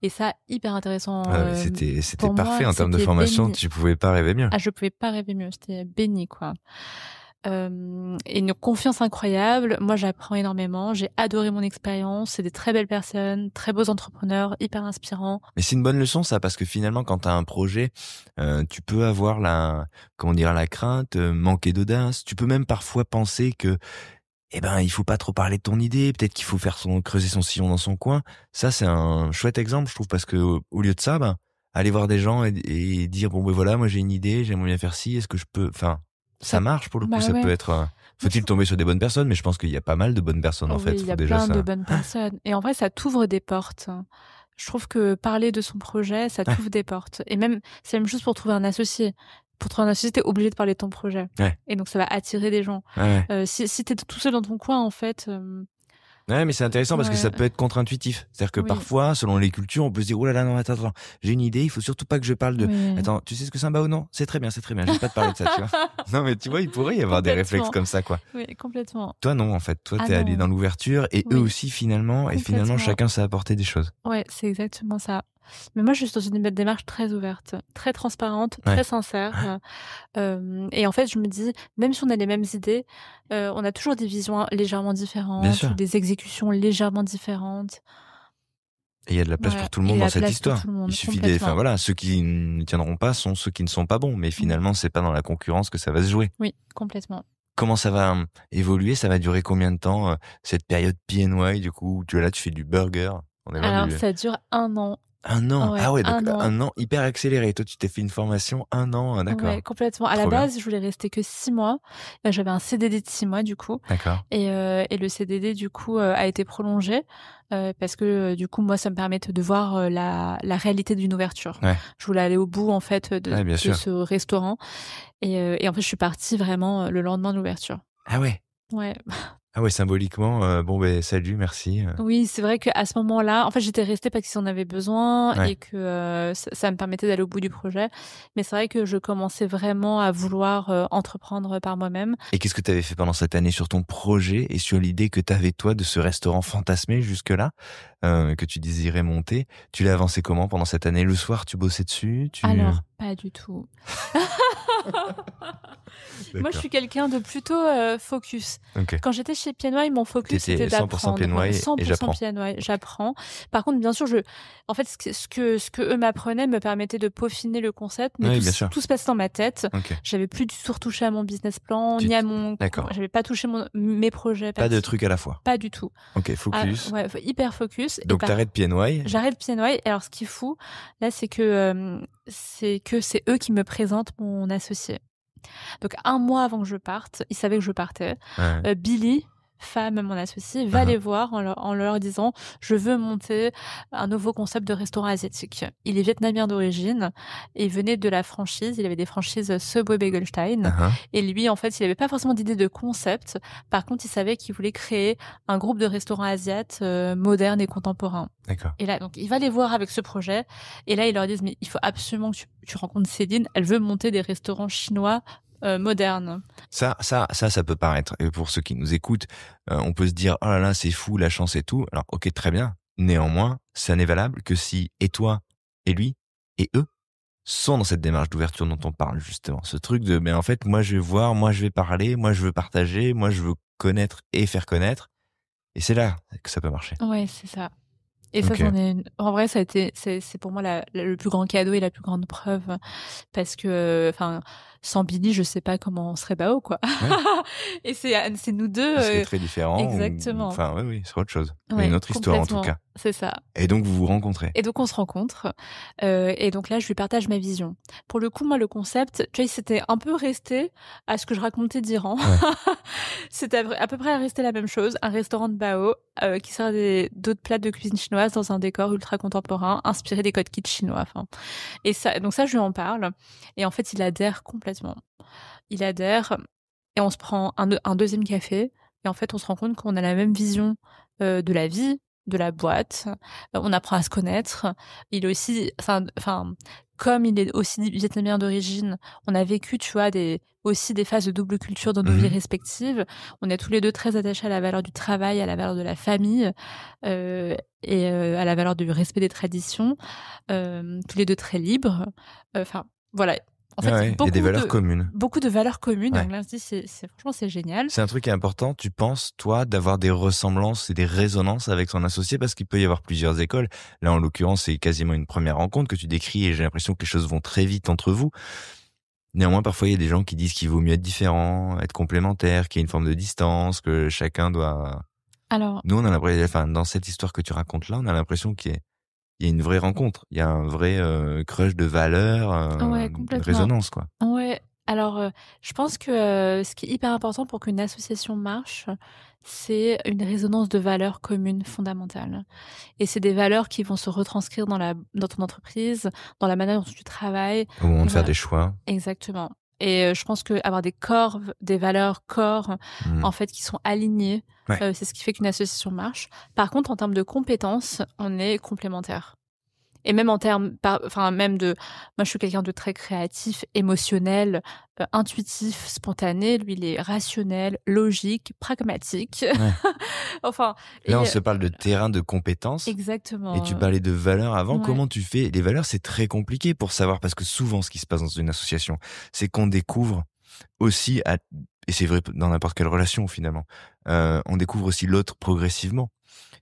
Et ça, hyper intéressant. C'était parfait en termes de formation. Tu pouvais pas rêver mieux. Ah, je pouvais pas rêver mieux. C'était béni, quoi. Et une confiance incroyable. Moi, j'apprends énormément. J'ai adoré mon expérience. C'est des très belles personnes, très beaux entrepreneurs, hyper inspirants. Mais c'est une bonne leçon, ça, parce que finalement, quand tu as un projet, tu peux avoir la crainte, manquer d'audace. Tu peux même parfois penser que, il faut pas trop parler de ton idée. Peut-être qu'il faut creuser son sillon dans son coin. Ça, c'est un chouette exemple, je trouve, parce que au lieu de ça, aller voir des gens et dire, voilà, moi j'ai une idée, j'aimerais bien faire ci, est-ce que je peux, ça marche pour le coup, ça peut être. Faut-il tomber sur des bonnes personnes? Mais je pense qu'il y a pas mal de bonnes personnes en fait. Il y a plein de bonnes personnes. Et en vrai, ça t'ouvre des portes. Je trouve que parler de son projet, ça Ouais. t'ouvre des portes. Et même, c'est la même chose pour trouver un associé. Pour trouver un associé, t'es obligé de parler de ton projet. Ouais. Et donc, ça va attirer des gens. Ouais. Si t'es tout seul dans ton coin, en fait... Ouais, mais c'est intéressant parce que Ouais. ça peut être contre-intuitif. C'est-à-dire que Oui. parfois, selon les cultures, on peut se dire, oh là là, non, attends, j'ai une idée, il faut surtout pas que je parle de, Oui. attends, tu sais ce que c'est un bao? Non? C'est très bien, je vais pas te parler de ça, tu vois. Non, mais tu vois, il pourrait y avoir des réflexes Complètement. comme ça, quoi. Oui, complètement. Toi, non, en fait. Toi, Ah t'es allé non. dans l'ouverture et Oui. eux aussi, finalement, et finalement, Complètement. chacun s'est apporté des choses. Ouais, c'est exactement ça. Mais moi, je suis dans une démarche très ouverte, très transparente, Ouais. très sincère. Et en fait, je me dis, même si on a les mêmes idées, on a toujours des visions légèrement Bien différentes, sûr. ou des exécutions légèrement différentes. Et il y a de la place Ouais. pour tout le Et monde la dans cette place pour histoire. tout le monde, Il suffit complètement. enfin voilà, ceux qui ne tiendront pas sont ceux qui ne sont pas bons, mais finalement, c'est pas dans la concurrence que ça va se jouer. Oui, complètement. Comment ça va évoluer? Ça va durer combien de temps, cette période PNY, du coup, où tu fais du burger? On est loin Alors, du ça dure 1 an. 1 an? Ouais, Ah ouais, donc 1 an. 1 an hyper accéléré. Toi, tu t'es fait une formation 1 an, d'accord. Ouais, complètement. À la Trop bien. base, je voulais rester que 6 mois. J'avais un CDD de 6 mois, du coup. D'accord. Et le CDD, du coup, a été prolongé parce que, du coup, moi, ça me permettait de voir la réalité d'une ouverture. Ouais. Je voulais aller au bout, en fait, Ouais, bien de sûr. ce restaurant. Et en fait, je suis partie vraiment le lendemain de l'ouverture. Ah ouais? Ouais. Ah ouais, symboliquement, bon, salut, merci. Oui, c'est vrai qu'à ce moment-là, en fait, j'étais restée parce qu'ils en avaient besoin Ouais. et que ça me permettait d'aller au bout du projet. Mais c'est vrai que je commençais vraiment à vouloir entreprendre par moi-même. Et qu'est-ce que tu avais fait pendant cette année sur ton projet et sur l'idée que tu avais, toi, de ce restaurant fantasmé jusque-là, que tu désirais monter? Tu l'as avancé comment pendant cette année? Le soir, tu bossais dessus? Alors, pas du tout. Moi, je D'accord. suis quelqu'un de plutôt focus. OK. Quand j'étais chez PNY, mon focus T'étais c'était 100% d'apprendre. PNY et 100% j'apprends. PNY, j'apprends. Par contre, bien sûr, en fait, ce que eux m'apprenaient me permettait de peaufiner le concept, mais Oui, bien sûr. tout se passait dans ma tête. OK. J'avais plus du tout retouché à mon business plan, Tu- ni à mon. D'accord. J'avais pas touché mes projets. Pas de trucs à la fois. Pas du tout. OK, Ah, focus. ouais, hyper focus. Donc t'arrêtes PNY. J'arrête PNY. Alors, ce qui est fou, là, c'est que c'est eux qui me présentent mon associé. Donc 1 mois avant que je parte, ils savaient que je partais. Ouais. Billy, femme, mon associé, va les voir en leur disant « Je veux monter un nouveau concept de restaurant asiatique ». Il est vietnamien d'origine et il venait de la franchise. Il avait des franchises Subway Begelstein. Uh-huh. Et lui, en fait, il n'avait pas forcément d'idée de concept. Par contre, il savait qu'il voulait créer un groupe de restaurants asiates modernes et contemporains. D'accord. Et là, donc, il va les voir avec ce projet. Et là, ils leur disent, mais il faut absolument que tu rencontres Céline. Elle veut monter des restaurants chinois modernes. Ça peut paraître, et pour ceux qui nous écoutent, on peut se dire, oh là là, c'est fou, la chance et tout. Alors, ok, très bien. Néanmoins, ça n'est valable que si, et toi, et lui, et eux, sont dans cette démarche d'ouverture dont on parle, justement. Ce truc de, mais en fait, moi, je vais voir, moi, je vais parler, moi, je veux partager, moi, je veux connaître et faire connaître. Et c'est là que ça peut marcher. Ouais, c'est ça. Et Ok. ça, en vrai, c'est pour moi le plus grand cadeau et la plus grande preuve. Parce que, sans Billy, je sais pas comment on serait Bao, quoi. Ouais. Et c'est nous deux. C'est très différent. Exactement. Enfin, oui, c'est autre chose. Ouais, une autre histoire, en tout cas. C'est ça. Et donc, vous vous rencontrez. Et donc, on se rencontre. Et donc là, je lui partage ma vision. Pour le coup, moi, le concept, tu vois, il s'était un peu resté à ce que je racontais d'Iran. Ouais. C'était à peu près resté la même chose. Un restaurant de Bao qui sert d'autres plats de cuisine chinoise dans un décor ultra contemporain, inspiré des codes kits chinois. Et donc ça, je lui en parle. Et en fait, il adhère complètement. Il adhère. Et on se prend un deuxième café. Et en fait, on se rend compte qu'on a la même vision de la vie, de la boîte. On apprend à se connaître. Il est aussi, comme il est aussi vietnamien d'origine, on a vécu, tu vois, aussi des phases de double culture dans nos vies respectives. On est tous les deux très attachés à la valeur du travail, à la valeur de la famille et à la valeur du respect des traditions. Tous les deux très libres. Voilà. En fait, il y a des valeurs communes. Beaucoup de valeurs communes. Ouais. Donc là, franchement, c'est génial. C'est un truc qui est important, tu penses, toi, d'avoir des ressemblances et des résonances avec ton associé, parce qu'il peut y avoir plusieurs écoles. Là, en l'occurrence, c'est quasiment une première rencontre que tu décris et j'ai l'impression que les choses vont très vite entre vous. Néanmoins, parfois, il y a des gens qui disent qu'il vaut mieux être différent, être complémentaire, qu'il y a une forme de distance, que chacun doit... Alors... Nous, on a l'impression, dans cette histoire que tu racontes là, on a l'impression qu'il y a une vraie rencontre, il y a un vrai crush de valeurs, ouais, de résonance, quoi. Ouais, Alors, je pense que, ce qui est hyper important pour qu'une association marche, c'est une résonance de valeurs communes fondamentales et c'est des valeurs qui vont se retranscrire dans ton entreprise, dans la manière dont tu travailles. Au moment de faire Voilà, des choix. exactement et je pense qu'avoir des valeurs corps, Mmh. en fait, qui sont alignées, Ouais. c'est ce qui fait qu'une association marche. Par contre, en termes de compétences, on est complémentaires. Et même en termes enfin même de moi je suis quelqu'un de très créatif, émotionnel, intuitif, spontané. Lui, il est rationnel, logique, pragmatique. Ouais. Enfin Là, on et se parle de terrain de compétences et tu exactement, parlais de valeurs avant. ouais. Comment tu fais? Les valeurs, c'est très compliqué pour savoir parce que souvent, ce qui se passe dans une association, c'est qu'on découvre aussi et c'est vrai dans n'importe quelle relation finalement, on découvre aussi l'autre progressivement.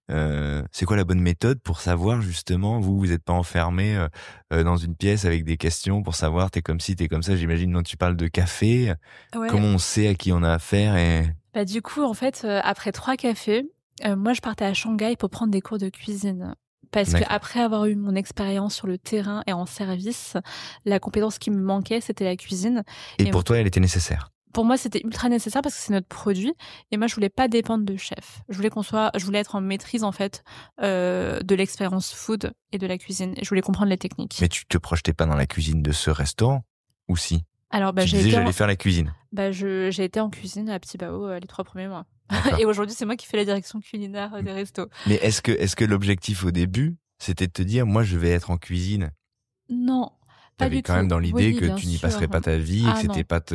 C'est quoi la bonne méthode pour savoir justement, vous êtes pas enfermé dans une pièce avec des questions pour savoir t'es comme ci, t'es comme ça. J'imagine non, tu parles de café. Ouais, Comment on sait à qui on a affaire et bah, du coup, en fait, après 3 cafés, moi je partais à Shanghai pour prendre des cours de cuisine. Parce d'accord. qu'après avoir eu mon expérience sur le terrain et en service, la compétence qui me manquait, c'était la cuisine Et et pour toi, elle était nécessaire. pour moi, c'était ultra nécessaire parce que c'est notre produit et moi, je voulais pas dépendre de chef. Je voulais être en maîtrise, en fait, de l'expérience food et de la cuisine et je voulais comprendre les techniques. Mais tu te projetais pas dans la cuisine de ce restaurant? Ou si? Alors, bah, Tu disais j'allais faire la cuisine. j'ai été en cuisine à Petit Bao, les 3 premiers mois D'accord. et aujourd'hui, c'est moi qui fais la direction culinaire, des restos. Mais est-ce que l'objectif au début, c'était de te dire moi je vais être en cuisine? Non, pas T'avais du quand même tout. dans l'idée Oui, que bien tu n'y passerais sûr. pas ta vie et que Ah non.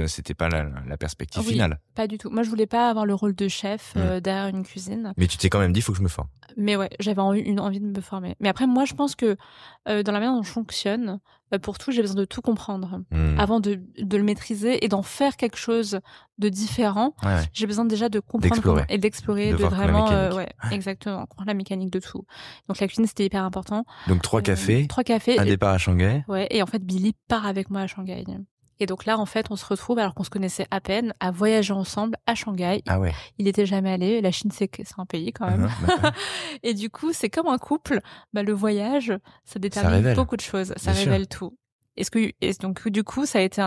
c'était pas la perspective Oui, finale. pas du tout. Moi, je voulais pas avoir le rôle de chef, Mmh. derrière une cuisine. Mais tu t'es quand même dit: «Faut que je me forme». Mais ouais, j'avais une envie de me former. Mais après, moi, je pense que dans la manière dont je fonctionne, pour tout, j'ai besoin de tout comprendre. Mmh. Avant de le maîtriser et d'en faire quelque chose de différent, Ouais, ouais. j'ai besoin déjà de comprendre D'explorer, et d'explorer, de de voir que la vraiment, mécanique. ouais, exactement, comprendre la mécanique de tout. Donc la cuisine, c'était hyper important. Donc 3 cafés, 3 cafés, un départ à Shanghai. ouais, et en fait, Billy part avec moi à Shanghai. Et donc là, en fait, on se retrouve, alors qu'on se connaissait à peine, à voyager ensemble à Shanghai. Ah ouais. Il était jamais allé. La Chine, c'est un pays quand même. Mmh mh. Bah, Et du coup, c'est comme un couple. Bah, le voyage, ça ça détermine révèle, beaucoup de choses. Ça bien sûr. révèle tout. Et donc, du coup, ça a été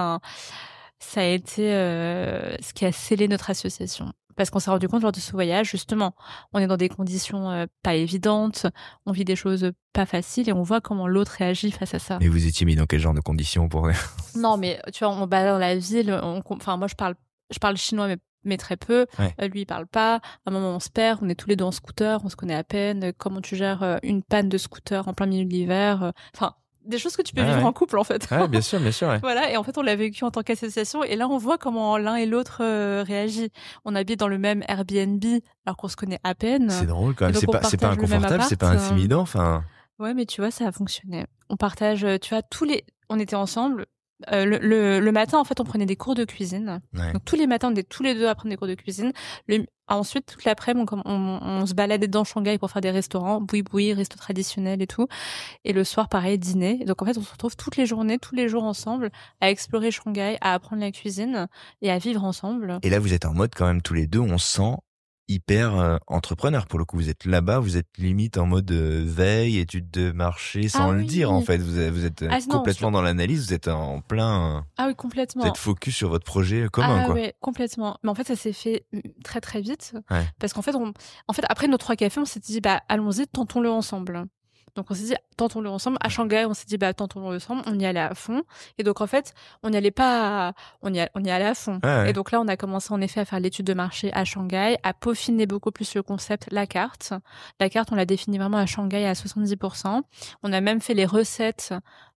ce qui a scellé notre association. Parce qu'on s'est rendu compte lors de ce voyage, justement, on est dans des conditions pas évidentes, on vit des choses pas faciles et on voit comment l'autre réagit face à ça. Et vous étiez mis dans quel genre de conditions pour Non, mais tu vois, on balade dans la ville, enfin, moi, je parle chinois, mais très peu. Ouais. Lui, il parle pas. À un moment, on se perd. On est tous les deux en scooter. On se connaît à peine. Comment tu gères une panne de scooter en plein milieu de l'hiver? Enfin, des choses que tu peux Ah vivre ouais. en couple, en fait. Ouais, bien sûr, ouais. Voilà. Et en fait, on l'a vécu en tant qu'association. Et là, on voit comment l'un et l'autre réagit. On habite dans le même Airbnb alors qu'on se connaît à peine. C'est drôle quand Et même. donc, on C'est pas partage le même inconfortable, c'est pas appart. intimidant, enfin. Ouais, mais tu vois, ça a fonctionné. On partage, tu vois, on était ensemble. Le matin, en fait, on prenait des cours de cuisine. Ouais. Donc tous les matins, on était tous les deux à prendre des cours de cuisine. Ensuite, toute l'après-midi, on se baladait dans Shanghai pour faire des restaurants, boui-boui, resto traditionnel et tout. Et le soir, pareil, dîner. Et donc en fait, on se retrouve toutes les journées, tous les jours ensemble, à explorer Shanghai, à apprendre la cuisine et à vivre ensemble. Et là, vous êtes en mode quand même tous les deux, on sent hyper entrepreneur pour le coup. Vous êtes là-bas, vous êtes limite en mode veille, étude de marché, sans Ah le oui. dire en fait. Vous êtes Ah non, complètement dans l'analyse, vous êtes en plein. Ah oui, Vous complètement. êtes focus sur votre projet commun, Ah quoi. ouais, complètement. Mais en fait, ça s'est fait très très vite. Ouais. Parce qu'en fait, après nos 3 cafés, on s'est dit, bah, allons-y, tentons-le ensemble. Donc on s'est dit, tentons-le ensemble. À Shanghai, on s'est dit, bah, tentons-le ensemble. On y allait à fond. Et donc en fait, on n'y allait pas, on y allait à fond. Ouais, ouais. Et donc là, on a commencé en effet à faire l'étude de marché à Shanghai, à peaufiner beaucoup plus le concept, la carte. La carte, on l'a définie vraiment à Shanghai à 70%. On a même fait les recettes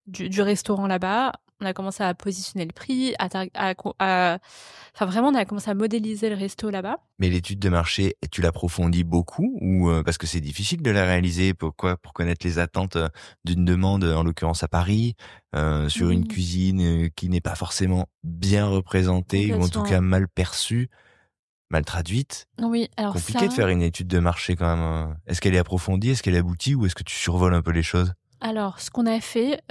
du restaurant là-bas. On a commencé à positionner le prix, enfin vraiment, on a commencé à modéliser le resto là-bas. Mais l'étude de marché, tu l'approfondis beaucoup ou parce que c'est difficile de la réaliser? Pourquoi? Pour connaître les attentes d'une demande, en l'occurrence à Paris, sur une cuisine qui n'est pas forcément bien représentée ou en tout Complètement. cas mal perçue, mal traduite. Oui, alors Compliqué ça, de faire une étude de marché quand même. Est-ce qu'elle est approfondie? Est-ce qu'elle aboutit? Ou est-ce que tu survoles un peu les choses? alors ce qu'on a fait,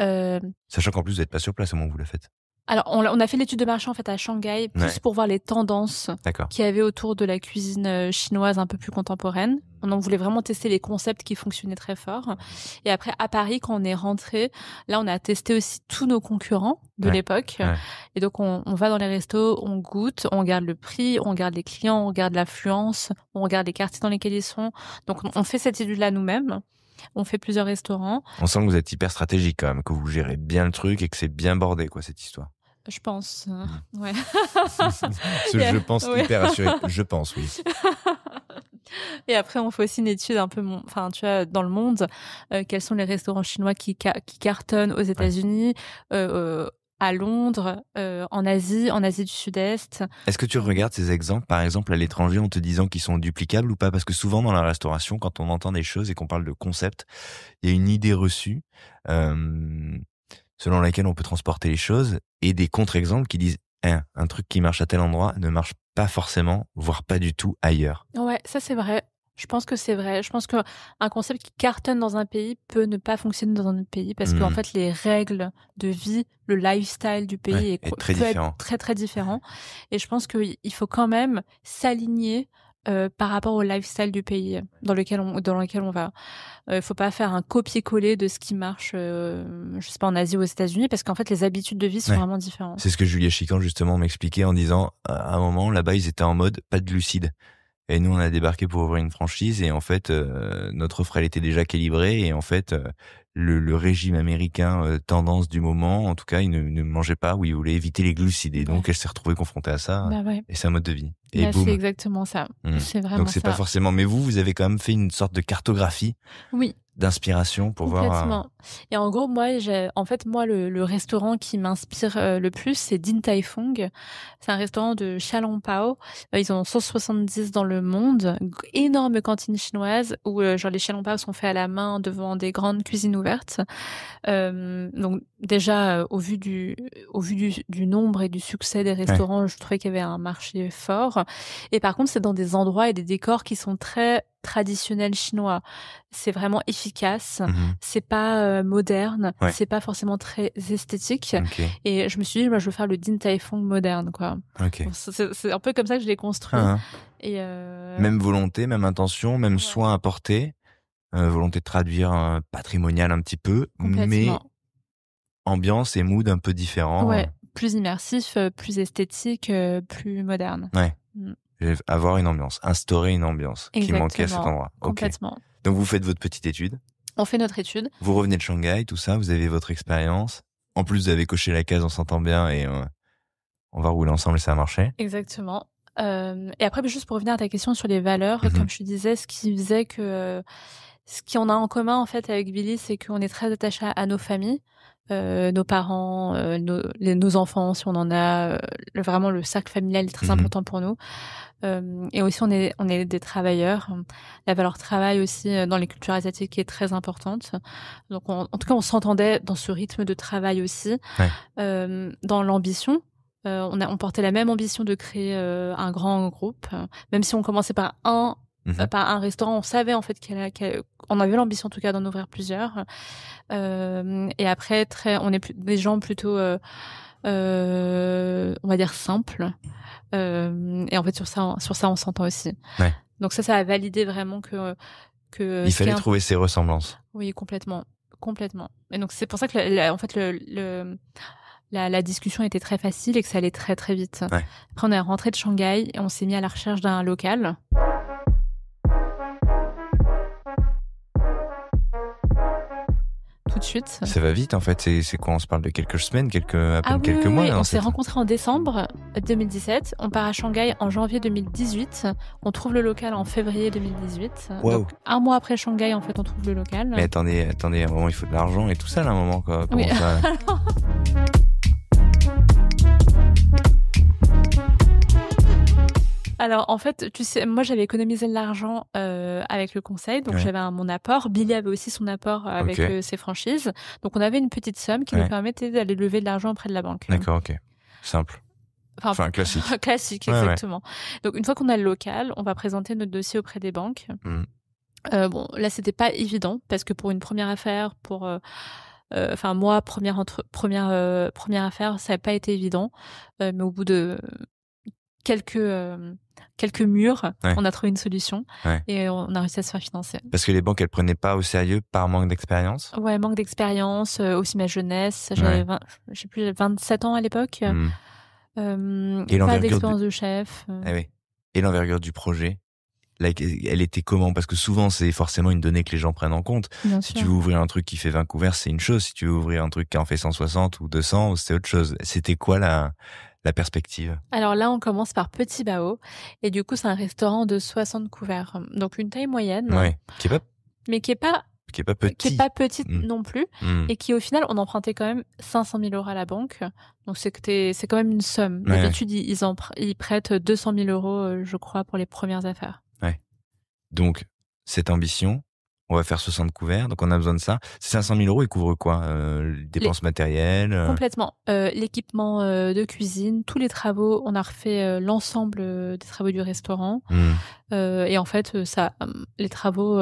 Sachant qu'en plus, vous n'êtes pas sur place au moment où vous la faites. Alors, on a fait l'étude de marché en fait à Shanghai, plus pour voir les tendances qu'il y avait autour de la cuisine chinoise un peu plus contemporaine. On voulait vraiment tester les concepts qui fonctionnaient très fort. Et après, à Paris, quand on est rentré, là, on a testé aussi tous nos concurrents de l'époque. Et donc, on va dans les restos, on goûte, on regarde le prix, on regarde les clients, on regarde l'affluence, on regarde les quartiers dans lesquels ils sont. Donc, on fait cette étude-là nous-mêmes. On fait plusieurs restaurants. On sent que vous êtes hyper stratégique quand même, que vous gérez bien le truc et que c'est bien bordé, quoi, cette histoire. Je pense, ouais. Je pense hyper assuré. Je pense, oui. Et après, on fait aussi une étude un peu, tu vois, dans le monde, quels sont les restaurants chinois qui cartonnent aux États-Unis, à Londres, en Asie du Sud-Est. Est-ce que tu regardes ces exemples, par exemple, à l'étranger, en te disant qu'ils sont duplicables ou pas? Parce que souvent, dans la restauration, quand on entend des choses et qu'on parle de concept, il y a une idée reçue selon laquelle on peut transporter les choses et des contre-exemples qui disent un truc qui marche à tel endroit ne marche pas forcément, voire pas du tout ailleurs. Ouais, ça c'est vrai. Je pense que c'est vrai. Je pense qu'un concept qui cartonne dans un pays peut ne pas fonctionner dans un autre pays parce qu'en fait, les règles de vie, le lifestyle du pays est très différent. Être très, très différent. Et je pense qu'il faut quand même s'aligner par rapport au lifestyle du pays dans lequel on va. Faut pas faire un copier-coller de ce qui marche, je sais pas, en Asie ou aux États-Unis, parce qu'en fait, les habitudes de vie sont vraiment différentes. C'est ce que Julia Chican, justement, m'expliquait en disant, à un moment, là-bas, ils étaient en mode pas de glucides. Et nous, on a débarqué pour ouvrir une franchise et en fait, notre offre, elle était déjà calibrée et en fait, le régime américain tendance du moment, en tout cas, il ne mangeait pas ou il voulait éviter les glucides. Et donc, elle s'est retrouvée confrontée à ça. Et c'est un mode de vie. Et boum. C'est exactement ça. C'est vraiment ça. Donc, c'est pas forcément... Mais vous avez quand même fait une sorte de cartographie. Oui. D'inspiration pour voir. Et en gros, moi, le restaurant qui m'inspire le plus, c'est Din Tai Fung. C'est un restaurant de Xiaolongbao. Ils en ont 170 dans le monde. Énorme cantine chinoise où genre les Xiaolongbao sont faits à la main devant des grandes cuisines ouvertes. Donc déjà au vu du nombre et du succès des restaurants, je trouvais qu'il y avait un marché fort. Et par contre, c'est dans des endroits et des décors qui sont très traditionnels chinois. C'est vraiment efficace. C'est pas moderne. C'est pas forcément très esthétique. Et je me suis dit, moi, je veux faire le Din Tai Fung moderne, quoi. Bon, c'est un peu comme ça que je l'ai construit. Et même volonté, même intention, même soin apporté. Volonté de traduire patrimonial un petit peu, mais ambiance et mood un peu différent. Ouais, plus immersif, plus esthétique, plus moderne. Ouais. Avoir une ambiance, instaurer une ambiance qui manquait à cet endroit. Complètement. Donc vous faites votre petite étude. On fait notre étude. Vous revenez de Shanghai, tout ça, vous avez votre expérience. En plus, vous avez coché la case, on s'entend bien et on va rouler ensemble et ça a marché. Exactement. Et après, juste pour revenir à ta question sur les valeurs, comme je te disais, ce qui faisait que... Ce qu'on a en commun en fait avec Billy, c'est qu'on est très attaché à nos familles, nos parents, nos enfants, si on en a. Vraiment, le cercle familial est très important pour nous. Et aussi, on est des travailleurs. La valeur travail aussi dans les cultures asiatiques est très importante. Donc, en tout cas, on s'entendait dans ce rythme de travail aussi, dans l'ambition. On portait la même ambition de créer un grand groupe, même si on commençait par un restaurant, on savait en fait qu'on avait l'ambition en tout cas d'en ouvrir plusieurs. Et après, on est des gens plutôt, on va dire simples. Et en fait, sur ça, on s'entend aussi. Donc ça a validé vraiment que il fallait trouver ces ressemblances. Oui, complètement. Et donc c'est pour ça que en fait la discussion était très facile et que ça allait très très vite. Après, on est rentré de Shanghai et on s'est mis à la recherche d'un local. Tout de suite. Ça va vite en fait, c'est quoi? On se parle de quelques semaines, quelques mois. On s'est rencontrés en décembre 2017, on part à Shanghai en janvier 2018, on trouve le local en février 2018. Wow. Donc, un mois après Shanghai, en fait, on trouve le local. Mais attendez, à un moment, il faut de l'argent et tout ça, là, à un moment, quoi. Comment ça... Alors, en fait, tu sais, moi, j'avais économisé de l'argent avec le conseil, donc j'avais mon apport. Billy avait aussi son apport avec ses franchises. Donc, on avait une petite somme qui nous permettait d'aller lever de l'argent auprès de la banque. D'accord, ok. Simple. Enfin classique. Classique, exactement. Donc, une fois qu'on a le local, on va présenter notre dossier auprès des banques. Bon, là, c'était pas évident, parce que pour une première affaire, pour enfin moi, première affaire, ça n'a pas été évident, mais au bout de quelques murs, Ouais. on a trouvé une solution Ouais. et on a réussi à se faire financer. Parce que les banques, elles prenaient pas au sérieux par manque d'expérience? Ouais, manque d'expérience, aussi ma jeunesse. Ouais. Je sais plus, 27 ans à l'époque. Mmh. Et Pas l'envergure d'expérience de chef. Ah oui. Et l'envergure du projet? Là, elle était comment? Parce que souvent, c'est forcément une donnée que les gens prennent en compte. Bien Si sûr. tu veux ouvrir un truc qui fait 20 couverts, c'est une chose. Si tu veux ouvrir un truc qui en fait 160 ou 200, c'est autre chose. C'était quoi la perspective? Alors là, on commence par Petit Bao. Et du coup, c'est un restaurant de 60 couverts. Donc une taille moyenne. Ouais. Mais qui est pas Petit. petite Mmh. non plus. Mmh. Et qui, au final, on empruntait quand même 500 000 euros à la banque. Donc c'est quand même une somme. Ouais, D'habitude, ils prêtent 200 000 euros, je crois, pour les premières affaires. Ouais. Donc, cette ambition, on va faire 60 couverts, donc on a besoin de ça. Ces 500 000 euros, ils couvrent quoi? Dépenses matérielles? Complètement. L'équipement de cuisine, tous les travaux, on a refait l'ensemble des travaux du restaurant. Mmh. Et en fait, les travaux,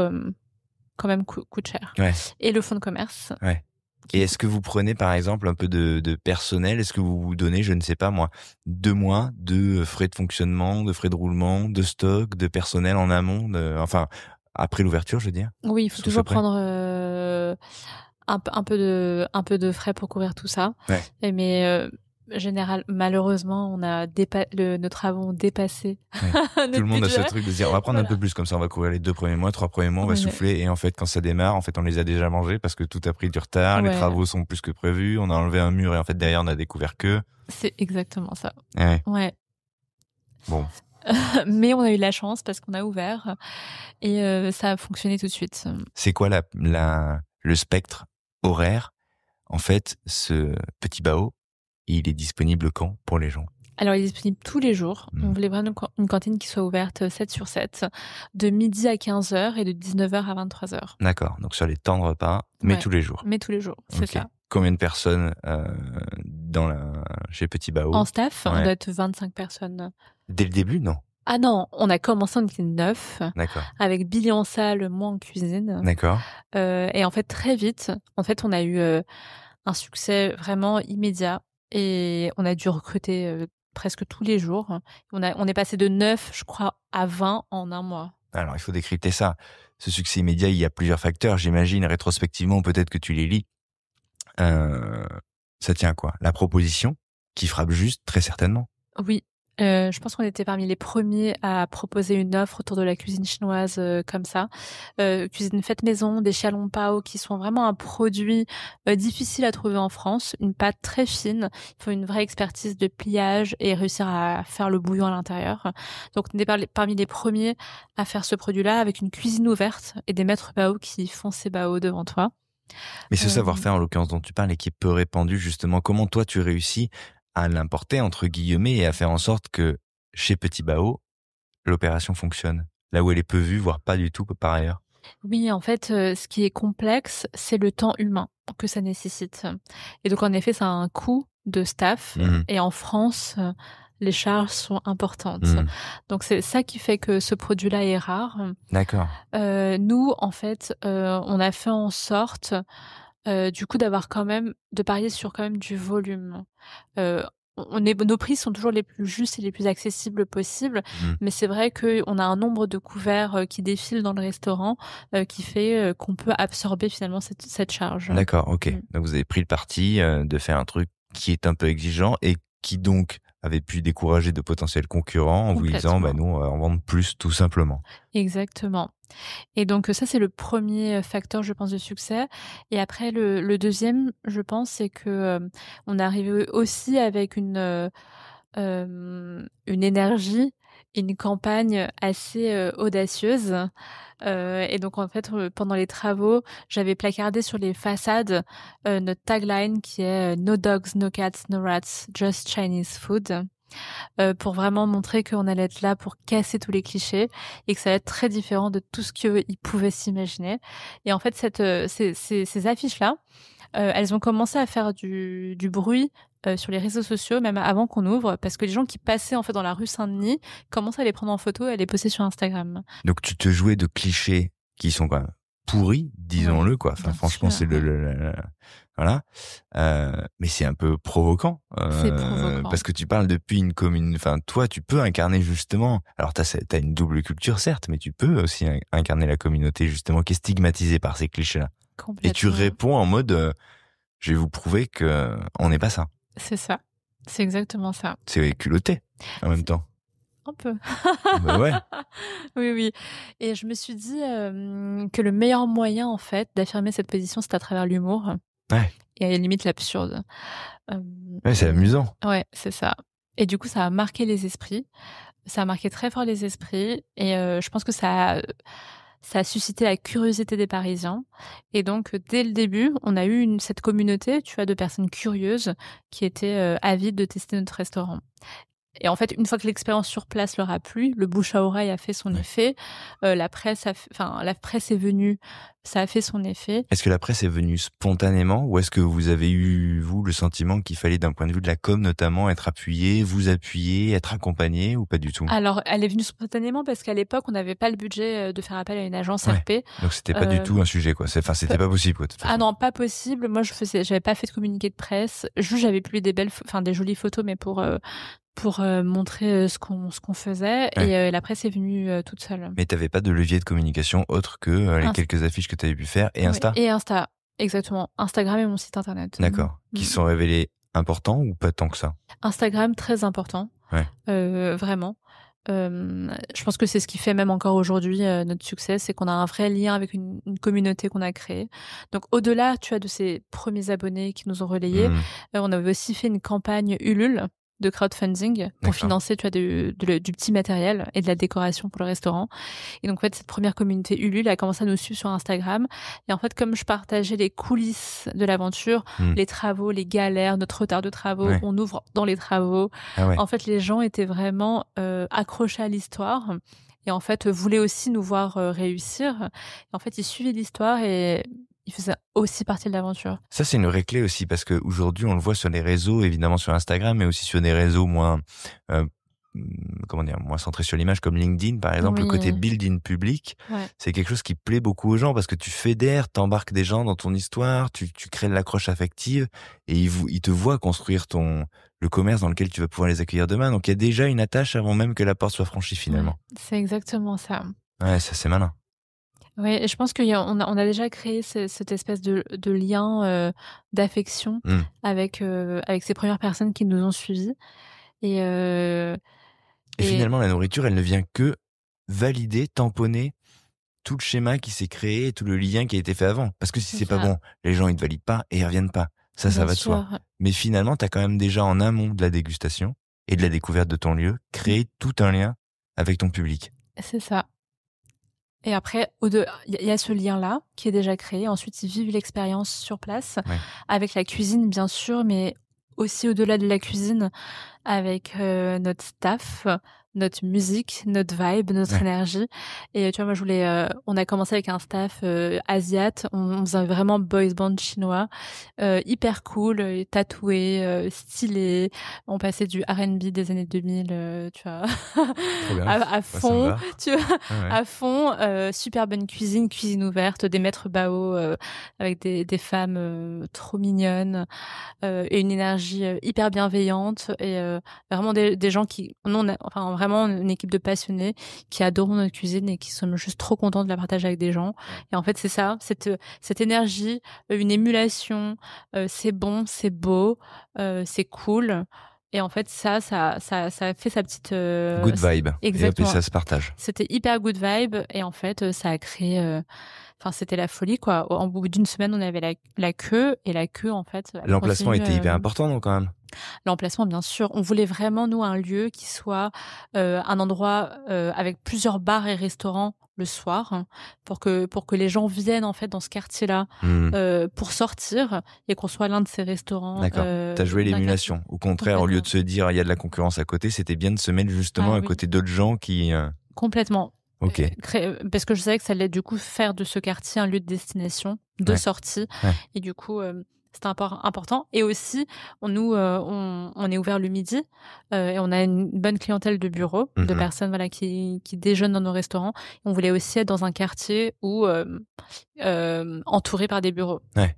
quand même, coûtent cher. Ouais. Et le fonds de commerce. Ouais. Et est-ce que vous prenez, par exemple, un peu de personnel? Est-ce que vous vous donnez, je ne sais pas moi, 2 mois de frais de fonctionnement, de frais de roulement, de stock, de personnel en amont, enfin, après l'ouverture, je veux dire? Oui, il faut Sous toujours ce prêt? prendre un peu de frais pour couvrir tout ça. Ouais. Mais malheureusement, nos travaux ont dépassé Ouais. notre Tout le monde a ce budget. truc de se dire, on va prendre un Voilà. peu plus, comme ça on va couvrir les 2 premiers mois, 3 premiers mois, on va Ouais. souffler. Et en fait, quand ça démarre, en fait, on les a déjà mangés parce que tout a pris du retard, les Ouais. travaux sont plus que prévus, on a enlevé un mur et en fait, derrière, on a découvert que... C'est exactement ça. Ouais. Ouais. Bon. Mais on a eu de la chance parce qu'on a ouvert et ça a fonctionné tout de suite. C'est quoi le spectre horaire? En fait, ce Petit Bao, il est disponible quand pour les gens? Alors, il est disponible tous les jours. Mmh. On voulait vraiment une cantine qui soit ouverte 7/7, de midi à 15h et de 19h à 23h. D'accord, donc sur les temps de repas, mais Ouais. tous les jours. Mais tous les jours, c'est Ok. ça. Combien de personnes chez Petit Bao? En staff, on Ouais. doit être 25 personnes. Dès le début, non? Ah non, on a commencé, on était 9, D'accord. avec Billy en salle, moi en cuisine. D'accord. Et en fait, très vite, on a eu un succès vraiment immédiat et on a dû recruter presque tous les jours. On est passé de 9, je crois, à 20 en un mois. Alors, il faut décrypter ça. Ce succès immédiat, il y a plusieurs facteurs, j'imagine. Rétrospectivement, peut-être que tu les lis. Ça tient à quoi? La proposition qui frappe juste, très certainement. Oui. Je pense qu'on était parmi les premiers à proposer une offre autour de la cuisine chinoise comme ça. Cuisine faite maison, des xiaolong pao qui sont vraiment un produit difficile à trouver en France. Une pâte très fine. Il faut une vraie expertise de pliage et réussir à faire le bouillon à l'intérieur. Donc on était parmi les premiers à faire ce produit-là avec une cuisine ouverte et des maîtres bao qui font ces bao devant toi. Mais ce savoir-faire, en l'occurrence, dont tu parles et qui est peu répandu, justement, comment toi tu réussis à l'importer, entre guillemets, et à faire en sorte que chez Petit Bao, l'opération fonctionne, là où elle est peu vue, voire pas du tout par ailleurs? Oui, en fait, ce qui est complexe, c'est le temps humain que ça nécessite. Et donc, en effet, ça a un coût de staff. Mmh. Et en France, les charges sont importantes. Mmh. Donc, c'est ça qui fait que ce produit-là est rare. D'accord. Nous, en fait, on a fait en sorte, du coup, de parier sur quand même du volume. Nos prix sont toujours les plus justes et les plus accessibles possibles, mais c'est vrai qu'on a un nombre de couverts qui défilent dans le restaurant qui fait qu'on peut absorber finalement cette charge. D'accord, ok. Donc vous avez pris le parti de faire un truc qui est un peu exigeant et qui donc avait pu décourager de potentiels concurrents en vous disant, nous, on va en vendre plus tout simplement. Exactement. Et donc ça, c'est le premier facteur, je pense, de succès. Et après, le deuxième, je pense, c'est que on est arrivé aussi avec une énergie, une campagne assez audacieuse. Et donc, en fait, pendant les travaux, j'avais placardé sur les façades notre tagline qui est No dogs, no cats, no rats, just Chinese food. Pour vraiment montrer qu'on allait être là pour casser tous les clichés et que ça allait être très différent de tout ce qu'ils pouvaient s'imaginer. Et en fait, ces affiches-là, elles ont commencé à faire du bruit sur les réseaux sociaux, même avant qu'on ouvre, parce que les gens qui passaient en fait dans la rue Saint-Denis commençaient à les prendre en photo et à les poster sur Instagram. Donc tu te jouais de clichés qui sont quand même pourri, disons-le, quoi. Enfin, bien franchement, sûr, c'est voilà. Mais c'est un peu provoquant, c'est provoquant. parce que tu parles depuis une commune. Enfin, toi, tu peux incarner justement. Alors, t'as une double culture, certes, mais tu peux aussi incarner la communauté justement qui est stigmatisée par ces clichés-là. Et tu Complètement. réponds en mode, je vais vous prouver que on n'est pas ça. C'est ça. C'est exactement ça. C'est culotté en même C'est temps. un peu. Bah ouais. Oui, oui. Et je me suis dit, que le meilleur moyen, en fait, d'affirmer cette position, c'est à travers l'humour Ouais. et à la limite l'absurde. Ouais, c'est amusant. Ouais, c'est ça. Et du coup, ça a marqué les esprits. Ça a marqué très fort les esprits et je pense que ça a suscité la curiosité des Parisiens et donc dès le début, on a eu cette communauté, tu vois, de personnes curieuses qui étaient, avides de tester notre restaurant. Et en fait, une fois que l'expérience sur place leur a plu, le bouche à oreille a fait son Ouais. effet, la presse la presse est venue, ça a fait son effet. Est-ce que la presse est venue spontanément ou est-ce que vous avez eu, vous, le sentiment qu'il fallait, d'un point de vue de la com notamment, être appuyé, vous appuyer, être accompagné ou pas du tout? Alors, elle est venue spontanément parce qu'à l'époque, on n'avait pas le budget, de faire appel à une agence Ouais. RP. Donc c'était pas du tout un sujet, quoi. Enfin, c'était pas possible, quoi, de toute Ah façon. non, pas possible. Moi, j'avais pas fait de communiqué de presse. Juste, j'avais publié des jolies photos, mais pour montrer ce qu'on faisait. Ouais. Et la presse est venue toute seule. Mais t'avais pas de levier de communication autre que les Inst- quelques affiches que t'avais pu faire et ouais. Insta? Et Insta, exactement. Instagram et mon site internet. D'accord. Qui se sont révélés importants ou pas tant que ça? Instagram, très important. Ouais. Vraiment. Je pense que c'est ce qui fait même encore aujourd'hui notre succès, c'est qu'on a un vrai lien avec une communauté qu'on a créée. Donc au-delà, tu as de ces premiers abonnés qui nous ont relayés, Mmh. on avait aussi fait une campagne Ulule de crowdfunding pour D'accord. financer, tu vois, du petit matériel et de la décoration pour le restaurant. Et donc en fait, cette première communauté Ulule a commencé à nous suivre sur Instagram. Et en fait, comme je partageais les coulisses de l'aventure, Mmh. les travaux, les galères, notre retard de travaux, Ouais. on ouvre dans les travaux. Ah ouais. En fait, les gens étaient vraiment accrochés à l'histoire et en fait voulaient aussi nous voir réussir. Et en fait, ils suivaient l'histoire et ils faisaient aussi partie de l'aventure. Ça, c'est une vraie clé aussi parce qu'aujourd'hui, on le voit sur les réseaux, évidemment sur Instagram, mais aussi sur des réseaux moins, euh, comment dire, moins centrés sur l'image, comme LinkedIn, par exemple. Le côté Oui. build-in public, Ouais. c'est quelque chose qui plaît beaucoup aux gens parce que tu fédères, t'embarques des gens dans ton histoire, tu crées de l'accroche affective et ils te voient construire le commerce dans lequel tu vas pouvoir les accueillir demain. Donc, il y a déjà une attache avant même que la porte soit franchie finalement. Ouais, c'est exactement ça. Ouais, ça, c'est malin. Oui, et je pense qu'on a déjà créé cette espèce de lien d'affection Mmh. avec ces premières personnes qui nous ont suivis. Et Et finalement, la nourriture, elle ne vient que valider, tamponner tout le schéma qui s'est créé et tout le lien qui a été fait avant. Parce que si c'est pas ça, bon, les gens, ils te valident pas et ils reviennent pas. Ça bien va de soi. sûr, Mais finalement, t'as quand même déjà en amont de la dégustation et de la découverte de ton lieu, créé tout un lien avec ton public. c'est ça. Et après, il y a ce lien-là qui est déjà créé. Ensuite, ils vivent l'expérience sur place, Ouais. avec la cuisine, bien sûr, mais aussi au-delà de la cuisine, avec notre staff, notre musique, notre vibe, notre Ouais. énergie. Et tu vois, moi, on a commencé avec un staff asiate. On faisait vraiment boys band chinois, hyper cool, tatoué, stylé. On passait du R&B des années 2000, tu vois, Trop bien. à Ouais, ça me fond, va. tu vois, Ouais, ouais. à fond. Super bonne cuisine ouverte, des maîtres bao avec des femmes trop mignonnes et une énergie hyper bienveillante et vraiment des gens qui, enfin vraiment une équipe de passionnés qui adorent notre cuisine et qui sont juste trop contents de la partager avec des gens. Et en fait, c'est ça, cette énergie, une émulation, c'est bon, c'est beau, c'est cool. Et en fait, ça a fait sa petite Good vibe. Et hop, et exactement. ça se partage. C'était hyper good vibe et en fait, ça a créé. Enfin, c'était la folie quoi. En bout d'une semaine, on avait la queue et la queue en fait. Elle L'emplacement continue, était hyper important, donc quand même. L'emplacement, bien sûr. On voulait vraiment, nous, un lieu qui soit un endroit avec plusieurs bars et restaurants le soir, hein, pour que les gens viennent en fait dans ce quartier-là Mmh. pour sortir et qu'on soit l'un de ces restaurants. D'accord. T'as joué d'un l'émulation. Au contraire, au lieu de se dire il y a de la concurrence à côté, c'était bien de se mettre justement Ah à oui. côté d'autres gens qui. Complètement. Ok. Parce que je savais que ça allait du coup faire de ce quartier un lieu de destination, de Ouais. sortie. Ouais. Et du coup, C'était important. Et aussi, on est ouvert le midi et on a une bonne clientèle de bureaux, de personnes voilà qui déjeunent dans nos restaurants. On voulait aussi être dans un quartier où entouré par des bureaux. Ouais.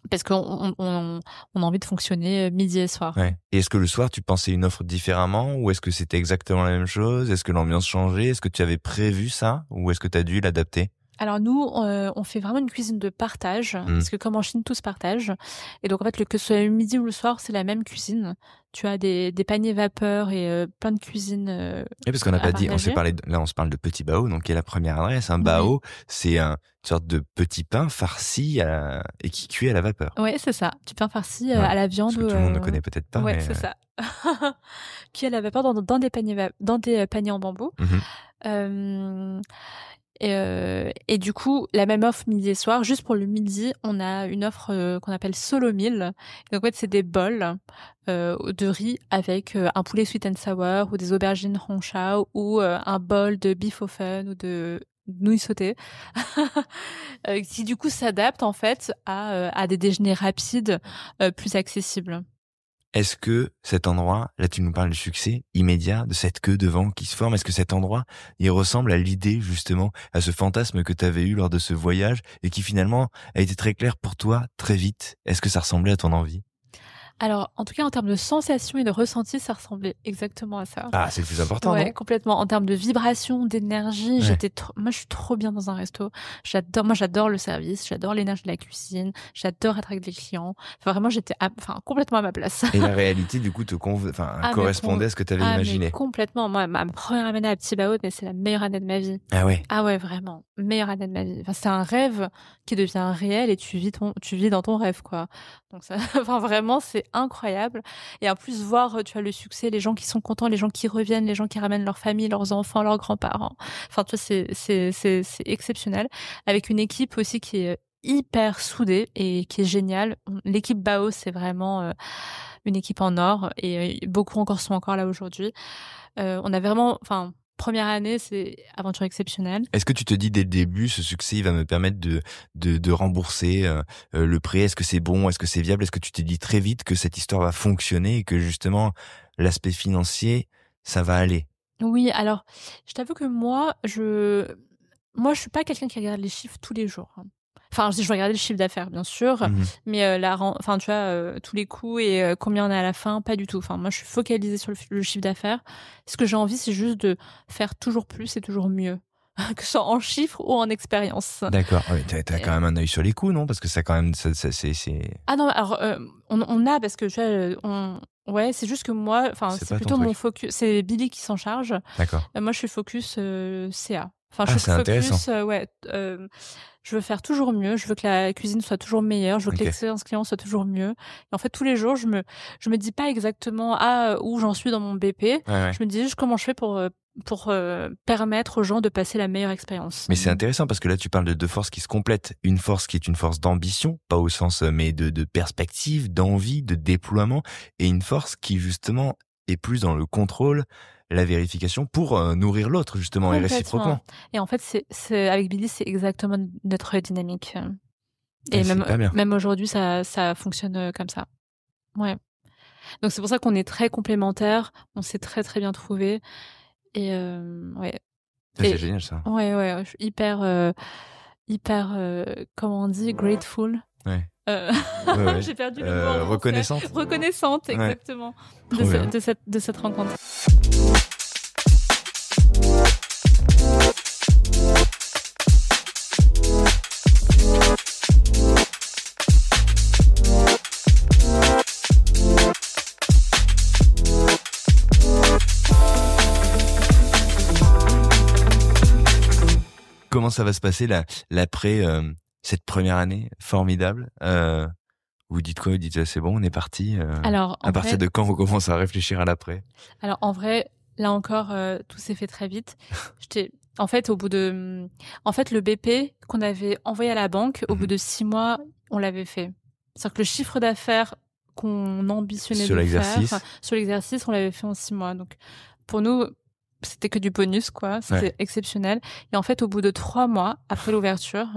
Parce qu'on a envie de fonctionner midi et soir. Ouais. Et est-ce que le soir, tu pensais une offre différemment ou est-ce que c'était exactement la même chose? Est-ce que l'ambiance changeait? Est-ce que tu avais prévu ça ou est-ce que tu as dû l'adapter? Alors nous, on fait vraiment une cuisine de partage, parce que comme en Chine, tout se partage. Et donc en fait, que ce soit le midi ou le soir, c'est la même cuisine. Tu as des paniers vapeur et plein de cuisines. Oui, parce qu'on n'a pas dit, on se parle de petit bao, donc qui est la première adresse. Un bao, c'est une sorte de petit pain farci et qui cuit à la vapeur. Ouais, c'est ça. Du pain farci à la viande. Parce que tout le monde ne connaît peut-être pas. Ouais, c'est ça. Cuit à la vapeur dans des paniers en bambou. Et du coup, la même offre midi et soir, juste pour le midi, on a une offre qu'on appelle Solo Meal. Donc en fait, c'est des bols de riz avec un poulet sweet and sour ou des aubergines hong shao ou un bol de beef au fun ou de nouilles sautées qui du coup s'adaptent en fait à des déjeuners rapides plus accessibles. Est-ce que cet endroit, là tu nous parles du succès immédiat, de cette queue devant qui se forme, est-ce que cet endroit, il ressemble à l'idée justement, à ce fantasme que tu avais eu lors de ce voyage et qui finalement a été très clair pour toi très vite? Est-ce que ça ressemblait à ton envie? Alors, en tout cas, en termes de sensations et de ressenti, ça ressemblait exactement à ça. Ah, c'est le plus important, ouais, non? complètement. En termes de vibration, d'énergie, Ouais. moi, je suis trop bien dans un resto. J'adore le service, j'adore l'énergie de la cuisine, j'adore être avec les clients. Enfin, vraiment, j'étais complètement à ma place. Et la réalité, du coup, correspondait à ce que tu avais imaginé. Mais complètement. Moi, ma première année à Petit Bao, mais c'est la meilleure année de ma vie. Ah ouais. Ah ouais, vraiment. Meilleure année de ma vie. Enfin, c'est un rêve qui devient réel et tu vis dans ton rêve, quoi. Donc ça, enfin, vraiment, c'est incroyable. Et en plus, voir, tu vois, le succès, les gens qui sont contents, les gens qui reviennent, les gens qui ramènent leur famille, leurs enfants, leurs grands-parents. Enfin, tu vois, c'est exceptionnel. Avec une équipe aussi qui est hyper soudée et qui est géniale. L'équipe Bao, c'est vraiment une équipe en or et beaucoup sont encore là aujourd'hui. On a vraiment, enfin, première année, c'est aventure exceptionnelle. Est-ce que tu te dis dès le début, ce succès il va me permettre de rembourser le prêt? Est-ce que c'est bon? Est-ce que c'est viable? Est-ce que tu te dis très vite que cette histoire va fonctionner et que justement l'aspect financier, ça va aller? Oui, alors, je t'avoue que moi, je suis pas quelqu'un qui regarde les chiffres tous les jours, hein. Enfin, je vais regarder le chiffre d'affaires, bien sûr, mais enfin, tu vois, tous les coûts et combien on a à la fin, pas du tout. Enfin, moi, je suis focalisée sur le chiffre d'affaires. Ce que j'ai envie, c'est juste de faire toujours plus et toujours mieux, que ce soit en chiffres ou en expérience. D'accord. Oui, t'as quand même un œil sur les coûts, non? Parce que ça quand même, c'est. Ah non, alors on a parce que tu vois, ouais, c'est juste que moi, enfin, c'est plutôt mon focus. C'est Billy qui s'en charge. D'accord. Moi, je suis focus CA. Enfin, je suis focus. Ouais. Je veux faire toujours mieux. Je veux que la cuisine soit toujours meilleure. Je veux que l'expérience client soit toujours mieux. Et en fait, tous les jours, je me dis pas exactement où j'en suis dans mon BP. Ouais. Je me dis juste comment je fais pour permettre aux gens de passer la meilleure expérience. Mais c'est intéressant parce que là, tu parles de deux forces qui se complètent. Une force qui est une force d'ambition, pas au sens, mais de perspective, d'envie, de déploiement, et une force qui, justement, est plus dans le contrôle, la vérification pour nourrir l'autre, justement, et réciproquement. Et en fait, c'est avec Billy, c'est exactement notre dynamique. Et même aujourd'hui, ça fonctionne comme ça. Ouais. Donc c'est pour ça qu'on est très complémentaires, on s'est très très bien trouvés. Et ouais. C'est génial ça. Ouais, je suis hyper, comment on dit, grateful. Ouais. Ouais. J'ai perdu le mot. Reconnaissante. Reconnaissante, exactement, de cette rencontre. Comment ça va se passer l'après cette première année formidable? Vous dites quoi? Vous dites c'est bon, on est parti. Alors, à partir de quand vous commencez à réfléchir à l'après? Alors en vrai, là encore, tout s'est fait très vite. En fait, le BP qu'on avait envoyé à la banque, au bout de 6 mois, on l'avait fait. C'est-à-dire que le chiffre d'affaires qu'on ambitionnait sur l'exercice, on l'avait fait en 6 mois. Donc pour nous, c'était que du bonus, quoi. C'était exceptionnel. Et en fait, au bout de 3 mois, après l'ouverture,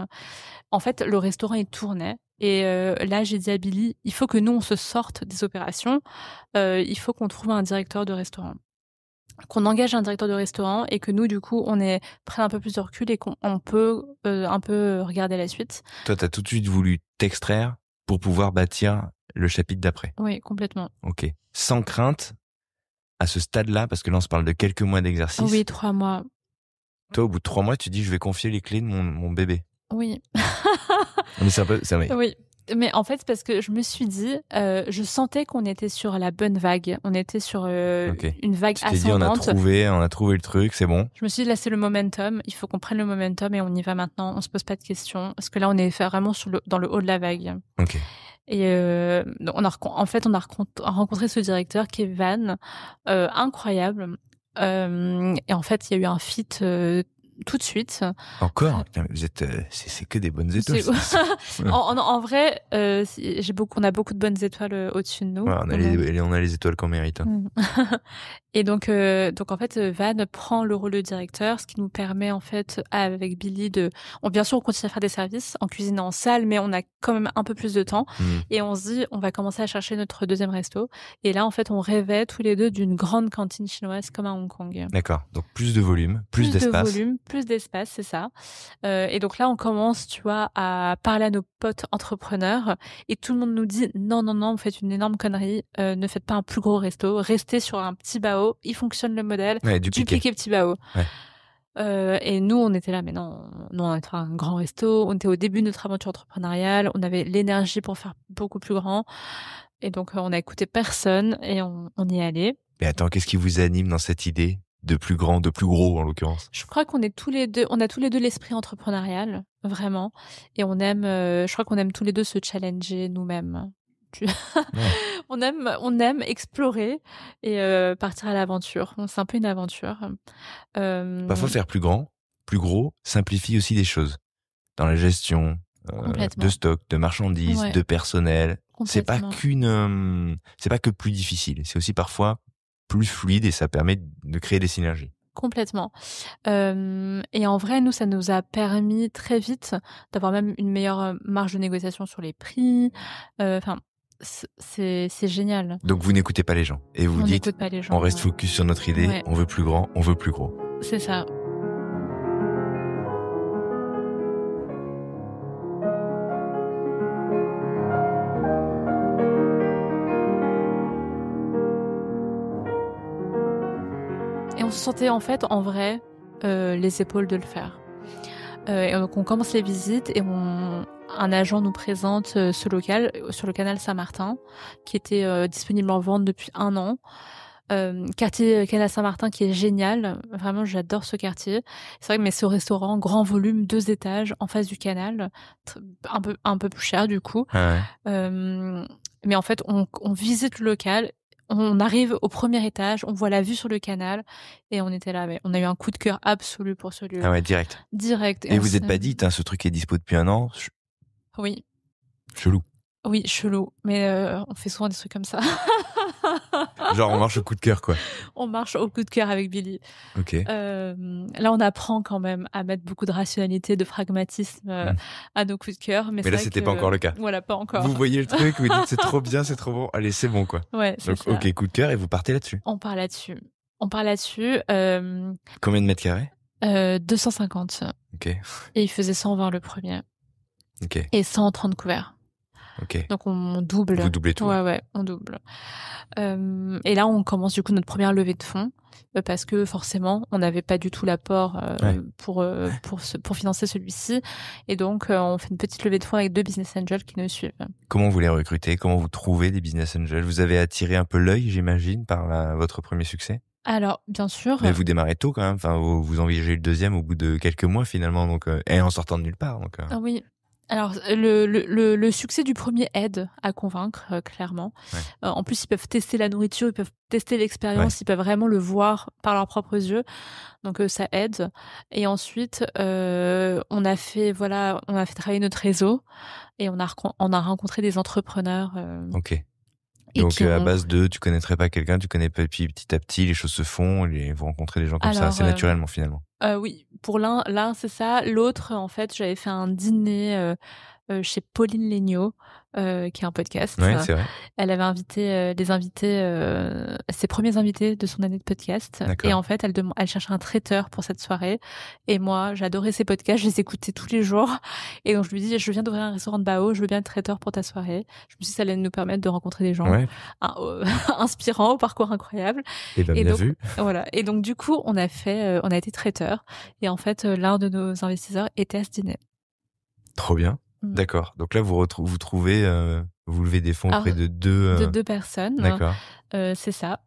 en fait, le restaurant, il tournait. Et là, j'ai dit à Billy, il faut que nous, on se sorte des opérations. Il faut qu'on trouve un directeur de restaurant. Qu'on engage un directeur de restaurant et que nous, du coup, prenne un peu plus de recul et qu'on peut un peu regarder la suite. Toi, t'as tout de suite voulu t'extraire pour pouvoir bâtir le chapitre d'après. Oui, complètement. Ok. Sans crainte à ce stade-là, parce que là, on se parle de quelques mois d'exercice. Oui, 3 mois. Toi, au bout de 3 mois, tu dis, je vais confier les clés de mon bébé. Oui. Mais c'est un peu, Oui. Mais en fait, parce que je me suis dit, je sentais qu'on était sur la bonne vague. On était sur une vague tu t'es ascendante. dit, on a trouvé le truc, c'est bon. Je me suis dit, là, c'est le momentum. Il faut qu'on prenne le momentum et on y va maintenant. On se pose pas de questions. Parce que là, on est vraiment dans le haut de la vague. Ok. Et on a rencontré ce directeur qui est Van, incroyable. Et en fait, il y a eu un fit tout de suite. Encore? Putain, mais vous êtes, c'est que des bonnes étoiles. En vrai, on a beaucoup de bonnes étoiles au-dessus de nous. Ouais, on a les étoiles qu'on mérite. Hein. Et donc en fait, Van prend le rôle de directeur, ce qui nous permet en fait avec Billy bien sûr on continue à faire des services en cuisine et en salle, mais on a quand même un peu plus de temps. Et on se dit on va commencer à chercher notre deuxième resto. Et là en fait on rêvait tous les deux d'une grande cantine chinoise comme à Hong Kong. D'accord. Donc plus de volume, plus d'espace. Plus d'espace, c'est ça. Et donc là on commence, tu vois, à parler à nos potes entrepreneurs et tout le monde nous dit non, vous faites une énorme connerie, ne faites pas un plus gros resto, restez sur un petit bao. Il fonctionne le modèle, du piqué petit bao. Ouais. Et nous, on était là, mais non, on était un grand resto, on était au début de notre aventure entrepreneuriale, on avait l'énergie pour faire beaucoup plus grand. Et donc, on a écouté personne et on y est allé. Mais attends, qu'est-ce qui vous anime dans cette idée de plus grand, de plus gros en l'occurrence? Je crois qu'on est tous les deux, on a tous les deux l'esprit entrepreneurial, vraiment. Et je crois qu'on aime tous les deux se challenger nous-mêmes. Ouais. On aime explorer et partir à l'aventure. C'est un peu une aventure. Parfois faire plus grand, plus gros, simplifie aussi des choses. Dans la gestion de stock, de marchandises, de personnel. C'est pas que plus difficile. C'est aussi parfois plus fluide et ça permet de créer des synergies. Complètement. Et en vrai, nous, ça nous a permis très vite d'avoir même une meilleure marge de négociation sur les prix. C'est génial. Donc vous n'écoutez pas les gens et vous dites pas les gens, on reste focus sur notre idée, on veut plus grand, on veut plus gros. C'est ça. Et on se sentait en fait en vrai les épaules de le faire. Et donc on commence les visites et un agent nous présente ce local sur le canal Saint-Martin qui était disponible en vente depuis 1 an. Quartier canal Saint-Martin qui est génial. Vraiment, j'adore ce quartier. C'est vrai, mais ce restaurant, grand volume, 2 étages en face du canal, un peu plus cher du coup. Ah ouais. Mais en fait, on visite le local. On arrive au premier étage, on voit la vue sur le canal et on était là. Mais on a eu un coup de cœur absolu pour ce lieu. Ah ouais, direct. Et vous êtes pas dit, ce truc est dispo depuis 1 an. Oui. Chelou. Oui, chelou. Mais on fait souvent des trucs comme ça. Genre on marche au coup de cœur, quoi. On marche au coup de cœur avec Billy. Ok. Là, on apprend quand même à mettre beaucoup de rationalité, de pragmatisme à nos coups de cœur. Mais là, c'était pas encore le cas. Voilà, pas encore. Vous voyez le truc, vous dites c'est trop bien, c'est trop bon. Allez, c'est bon, quoi. Ouais, c'est ça. Ok, coup de cœur et vous partez là-dessus. On part là-dessus. Combien de mètres carrés? 250. Ok. Et il faisait 120 le premier. Ok. Et 130 couverts. Ok. Donc on double. Vous doublez tout. Ouais, on double. Et là, on commence du coup notre première levée de fonds parce que forcément, on n'avait pas du tout l'apport pour financer celui-ci. Et donc, on fait une petite levée de fonds avec 2 business angels qui nous suivent. Comment vous les recrutez? Comment vous trouvez des business angels? Vous avez attiré un peu l'œil, j'imagine, par votre premier succès? Alors, bien sûr. Mais vous démarrez tôt quand même. Enfin, vous envisagez le deuxième au bout de quelques mois finalement, donc et en sortant de nulle part. Donc. Ah oui. Alors, le succès du premier aide à convaincre, clairement. Ouais. En plus, ils peuvent tester la nourriture, ils peuvent tester l'expérience, ils peuvent vraiment le voir par leurs propres yeux. Donc, ça aide. Et ensuite, on a fait travailler notre réseau et on a rencontré des entrepreneurs. Ok. Donc, à base de, tu connaîtrais pas quelqu'un, tu connais pas, puis petit à petit, les choses se font, vous rencontrez des gens comme ça, assez naturellement, finalement. Oui, pour l'un, c'est ça. L'autre, en fait, j'avais fait un dîner chez Pauline Léniaud, qui a un podcast. Ouais, c'est vrai. Elle avait invité les invités, ses premiers invités de son année de podcast. D'accord. Et en fait, elle cherchait un traiteur pour cette soirée. Et moi, j'adorais ses podcasts, je les écoutais tous les jours. Et donc, je lui dis, je viens d'ouvrir un restaurant de Bao, je veux bien être traiteur pour ta soirée. Je me suis dit, ça allait nous permettre de rencontrer des gens Ouais. inspirants, au parcours incroyable. Et ben, Et bien donc, vu. voilà. Et donc, du coup, on a été traiteur. Et en fait, l'un de nos investisseurs était à ce dîner. Trop bien. D'accord. Donc là, vous trouvez, vous levez des fonds auprès de deux personnes. D'accord. C'est ça.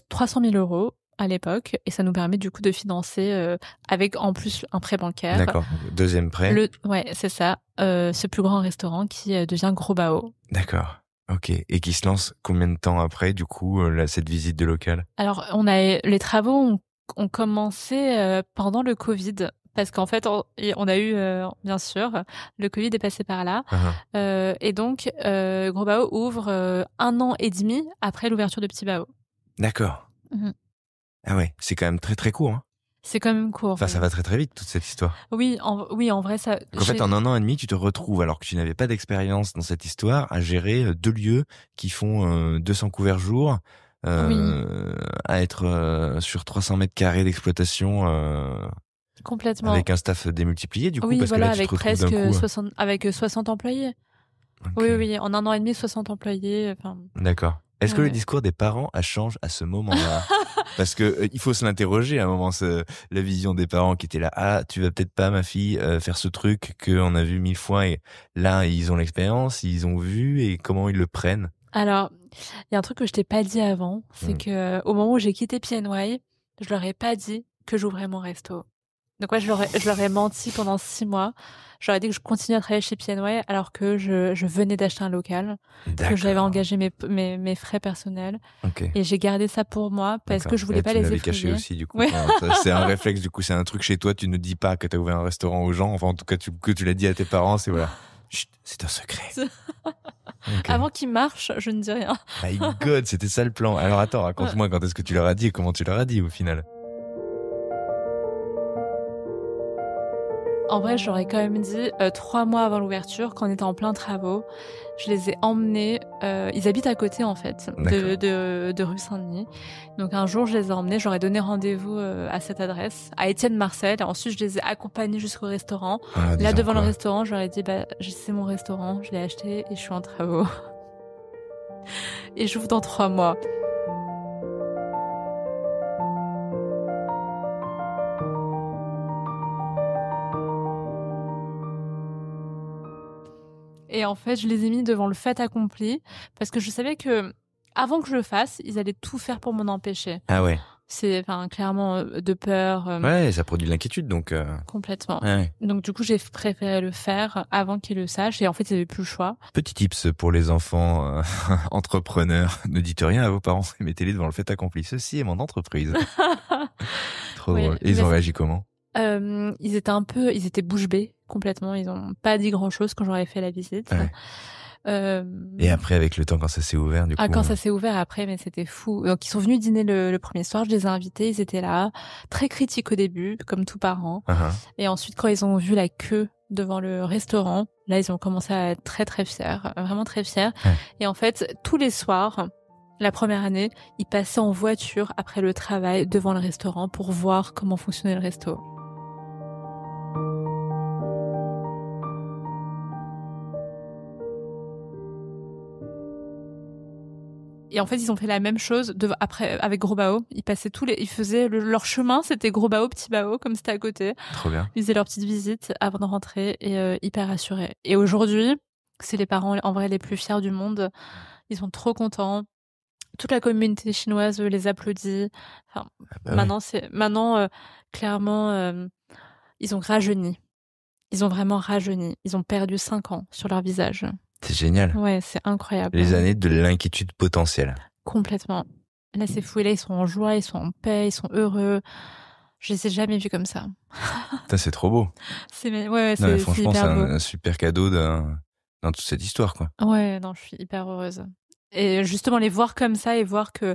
300 000 € à l'époque. Et ça nous permet du coup de financer, avec en plus un prêt bancaire. D'accord. Deuxième prêt. Ouais, c'est ça. Ce plus grand restaurant qui devient Gros Bao. D'accord. Ok. Et qui se lance combien de temps après, du coup, cette visite de local? Alors, les travaux ont commencé pendant le Covid. Parce qu'en fait, on a eu, bien sûr, le Covid est passé par là. Et donc, Gros Bao ouvre 1 an et demi après l'ouverture de Petit Bao. D'accord. Ah ouais, c'est quand même très très court. Hein. C'est quand même court. Enfin, ça va très très vite, toute cette histoire. Oui, en vrai, ça... En fait, en 1 an et demi, tu te retrouves, alors que tu n'avais pas d'expérience dans cette histoire, à gérer 2 lieux qui font 200 couverts jour, à être sur 300 mètres carrés d'exploitation... Complètement. Avec un staff démultiplié, du coup, oui, parce voilà, que là, tu avec te retrouves presque d'un coup... 60 employés. Okay. Oui, en 1 an et demi, 60 employés. D'accord. Est-ce que le discours des parents a changé à ce moment-là? Parce que il faut se l'interroger à un moment, la vision des parents qui étaient là. Ah, tu vas peut-être pas, ma fille, faire ce truc qu'on a vu 1000 fois. Et là, ils ont l'expérience, ils ont vu, et comment ils le prennent? Alors, il y a un truc que je t'ai pas dit avant, c'est que au moment où j'ai quitté PNY, je leur ai pas dit que j'ouvrais mon resto. Donc ouais, je leur ai menti pendant 6 mois. Je leur ai dit que je continuais à travailler chez PNY alors que je venais d'acheter un local, que j'avais engagé mes frais personnels. Okay. Et j'ai gardé ça pour moi parce que je voulais pas les effrayer. Tu l'avais caché aussi, du coup. Ouais. C'est un réflexe, du coup, c'est un truc chez toi. Tu ne dis pas que tu as ouvert un restaurant aux gens. Enfin, en tout cas, que tu l'as dit à tes parents, c'est voilà. Chut, c'est un secret. Okay. Avant qu'il marche, je ne dis rien. My God, c'était ça le plan. Alors attends, raconte-moi quand est-ce que tu leur as dit et comment tu leur as dit au final. En vrai, j'aurais quand même dit 3 mois avant l'ouverture, quand on était en plein travaux. Je les ai emmenés. Ils habitent à côté, en fait, de rue Saint-Denis. Donc un jour, je les ai emmenés. J'aurais donné rendez-vous à cette adresse, à Étienne Marcel. Ensuite, je les ai accompagnés jusqu'au restaurant. Là, devant le restaurant, je leur ai dit, c'est mon restaurant, je l'ai acheté et je suis en travaux. Et j'ouvre dans 3 mois. Et en fait, je les ai mis devant le fait accompli parce que je savais que avant que je le fasse, ils allaient tout faire pour m'en empêcher. Ah ouais. C'est clairement de peur. Ouais, ça produit de l'inquiétude donc. Complètement. Ouais. Donc du coup, j'ai préféré le faire avant qu'ils le sachent et en fait, ils n'avaient plus le choix. Petit tips pour les enfants entrepreneurs, ne dites rien à vos parents et mettez-les devant le fait accompli. Ceci est mon entreprise. Trop drôle. Et ils ont réagi comment? Ils étaient bouche bée complètement. Ils ont pas dit grand chose quand j'aurais fait la visite. Ouais. Et après, avec le temps, quand ça s'est ouvert, du coup. Quand ça s'est ouvert après, mais c'était fou. Donc, ils sont venus dîner le premier soir. Je les ai invités. Ils étaient là, très critiques au début, comme tout parent. Et ensuite, quand ils ont vu la queue devant le restaurant, là, ils ont commencé à être très, très fiers. Vraiment très fiers. Ouais. Et en fait, tous les soirs, la première année, ils passaient en voiture après le travail devant le restaurant pour voir comment fonctionnait le resto. Et en fait, ils ont fait la même chose après avec Gros Bao. Ils faisaient leur chemin, c'était Gros Bao, Petit Bao, comme c'était à côté. Trop bien. Ils faisaient leur petite visite avant de rentrer et hyper rassurés. Et aujourd'hui, c'est les parents en vrai les plus fiers du monde. Ils sont trop contents. Toute la communauté chinoise les applaudit. Enfin, maintenant, clairement, ils ont rajeuni. Ils ont vraiment rajeuni. Ils ont perdu 5 ans sur leur visage. C'est génial. Ouais, c'est incroyable. Les années de l'inquiétude potentielle. Complètement. Là, c'est fou. Et là, ils sont en joie, ils sont en paix, ils sont heureux. Je les ai jamais vus comme ça. C'est trop beau. Franchement, c'est un super cadeau dans toute cette histoire, quoi. Ouais, non, je suis hyper heureuse. Et justement, les voir comme ça et voir que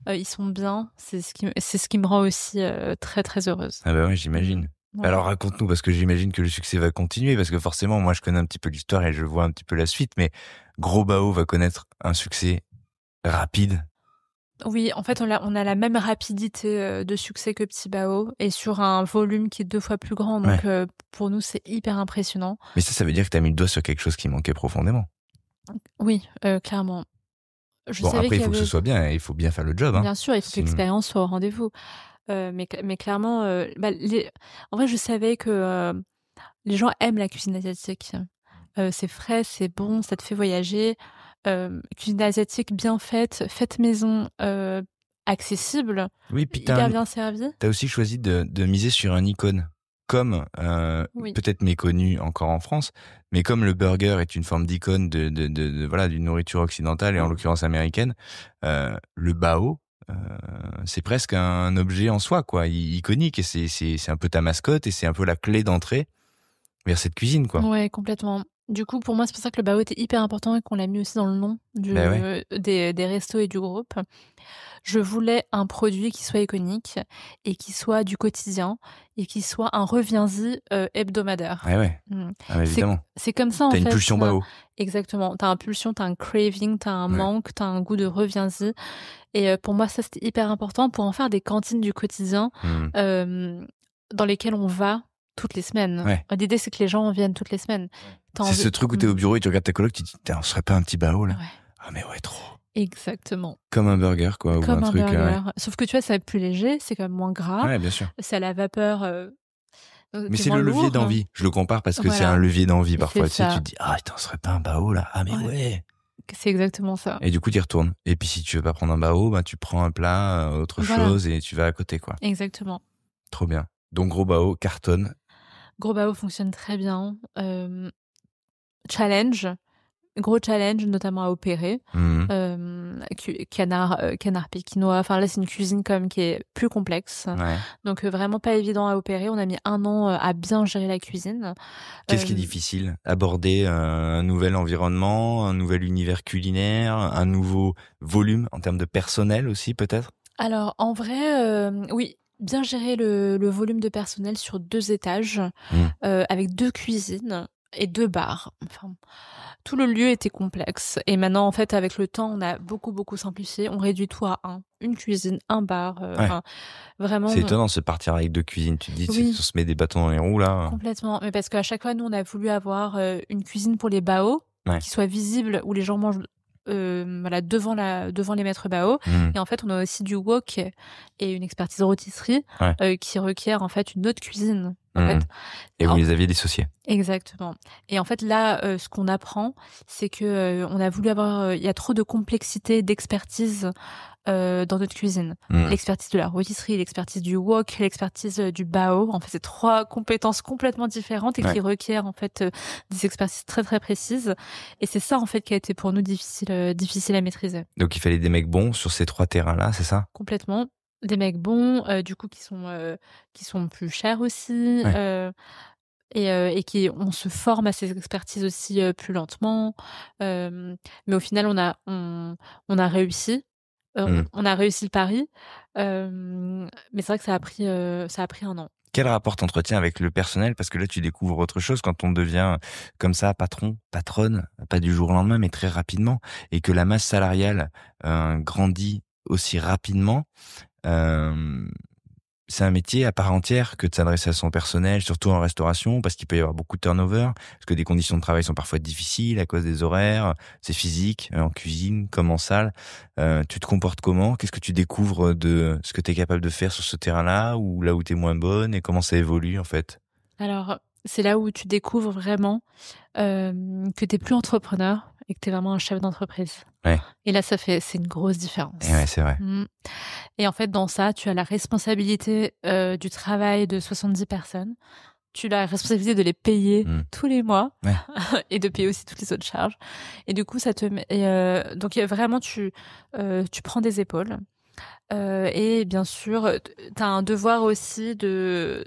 ils sont bien, c'est ce qui me rend aussi très, très heureuse. Ah bah ouais, j'imagine. Ouais. Alors raconte-nous, parce que j'imagine que le succès va continuer, parce que forcément, moi je connais un petit peu l'histoire et je vois un petit peu la suite, mais Gros Bao va connaître un succès rapide. Oui, en fait, on a la même rapidité de succès que Petit Bao et sur un volume qui est 2 fois plus grand. Ouais. Donc, pour nous, c'est hyper impressionnant. Mais ça veut dire que t'as mis le doigt sur quelque chose qui manquait profondément. Oui, clairement. Je Bon, savais après, il qu'il y faut que ce avait soit bien, il faut bien faire le job, hein. bien sûr, il faut que Sinon... l'expérience soit au rendez-vous. Mais clairement, en vrai, je savais que les gens aiment la cuisine asiatique. C'est frais, c'est bon, ça te fait voyager. Cuisine asiatique bien faite, faite maison, accessible, Oui, puis hyper bien servie. t'as aussi choisi de miser sur un icône, comme Oui. peut-être méconnu encore en France, mais comme le burger est une forme d'icône voilà, d'une nourriture occidentale et en l'occurrence américaine, le bao, euh, c'est presque un objet en soi, quoi, iconique, et c'est un peu ta mascotte et c'est un peu la clé d'entrée vers cette cuisine, quoi. Ouais, complètement. Du coup, pour moi, c'est pour ça que le bao était hyper important et qu'on l'a mis aussi dans le nom Ben ouais. des restos et du groupe. Je voulais un produit qui soit iconique et qui soit du quotidien et qui soit un reviens-y hebdomadaire. Ouais, ouais. Mm. Ah, bah, évidemment. C'est comme ça en T'as une fait. pulsion bao. Exactement. T'as un pulsion, t'as un craving, t'as un Ouais. manque, t'as un goût de reviens-y. Et pour moi, ça c'était hyper important pour en faire des cantines du quotidien Hmm. dans lesquelles on va toutes les semaines. Ouais. L'idée c'est que les gens viennent toutes les semaines. T'as C'est envie- ce truc où t'es au bureau et tu regardes ta coloc, tu te dis, on serait pas un petit bao, là? Ouais, Ah, mais ouais, trop. exactement. Comme un burger, quoi, ou un Comme un truc, burger. ouais. Sauf que tu vois, ça va être plus léger, c'est quand même moins gras, Ouais, bien sûr. c'est à la vapeur, Mais c'est c'est moins le levier lourd. d'envie. Je le compare parce que c'est un Voilà, levier d'envie c'est parfois. Tu sais, tu ça. te dis, ah, on serait pas un bao, là? Ah, mais Ouais, ouais. c'est exactement ça. Et du coup, tu y retournes. Et puis, si tu veux pas prendre un bao, bah, tu prends un plat, autre Voilà, chose, et tu vas à côté, quoi. exactement. Trop bien. Donc, Gros Bao cartonne. Gros bao fonctionne très bien. Challenge, gros challenge, notamment à opérer. Mhm. Canard pékinois. Enfin là, c'est une cuisine quand même qui est plus complexe. Ouais. Donc vraiment pas évident à opérer. On a mis 1 an à bien gérer la cuisine. Qu'est-ce qui est Euh, difficile? Aborder un nouvel environnement, un nouvel univers culinaire, un nouveau volume en termes de personnel aussi, peut-être? alors en vrai, oui, bien gérer le volume de personnel sur 2 étages, Mhm. avec 2 cuisines et 2 bars. Enfin, tout le lieu était complexe et maintenant en fait avec le temps on a beaucoup simplifié. On réduit tout à une cuisine, un bar. Ouais. Enfin vraiment. C'est étonnant de se partir avec deux cuisines. Tu te dis, si on Oui, se met des bâtons dans les roues, là. complètement. Mais parce qu'à chaque fois nous on a voulu avoir une cuisine pour les bao Ouais. qui soit visible où les gens mangent. Voilà, devant les maîtres bao. Mhm. Et en fait, on a aussi du wok et une expertise rôtisserie Ouais. qui requiert en fait une autre cuisine. En Mhm. fait, Et vous En- les aviez dissociés. exactement. Et en fait, là, ce qu'on apprend, c'est que on a voulu avoir, il y a trop de complexité, d'expertise dans notre cuisine. Mhm. L'expertise de la rôtisserie, l'expertise du wok, l'expertise du bao. En fait, c'est 3 compétences complètement différentes et Ouais. qui requièrent en fait des expertises très précises. Et c'est ça en fait qui a été pour nous difficile à maîtriser. Donc il fallait des mecs bons sur ces 3 terrains-là, c'est ça? Complètement. Des mecs bons, du coup qui sont plus chers aussi. Ouais. Et qui on se forme à ces expertises aussi plus lentement. Mais au final, on a réussi. Mhm. On a réussi le pari. Mais c'est vrai que ça a pris 1 an. Quel rapport t'entretiens avec le personnel? Parce que là, tu découvres autre chose quand on devient comme ça patron, patronne, pas du jour au lendemain, mais très rapidement, et que la masse salariale grandit aussi rapidement. Euh, c'est un métier à part entière que de s'adresser à son personnel, surtout en restauration, parce qu'il peut y avoir beaucoup de turnover, parce que des conditions de travail sont parfois difficiles à cause des horaires, c'est physique, en cuisine comme en salle. Tu te comportes comment? Qu'est-ce que tu découvres de ce que tu es capable de faire sur ce terrain-là, ou là où tu es moins bonne, et comment ça évolue en fait? Alors, c'est là où tu découvres vraiment que t'es plus entrepreneur et que t'es vraiment un chef d'entreprise. Ouais. Et là, c'est une grosse différence. Et ouais, c'est vrai. Et en fait, dans ça, tu as la responsabilité du travail de 70 personnes. Tu as la responsabilité de les payer tous les mois Ouais. et de payer aussi toutes les autres charges. Et du coup, ça te met, donc vraiment, tu prends des épaules. Et bien sûr, tu as un devoir aussi de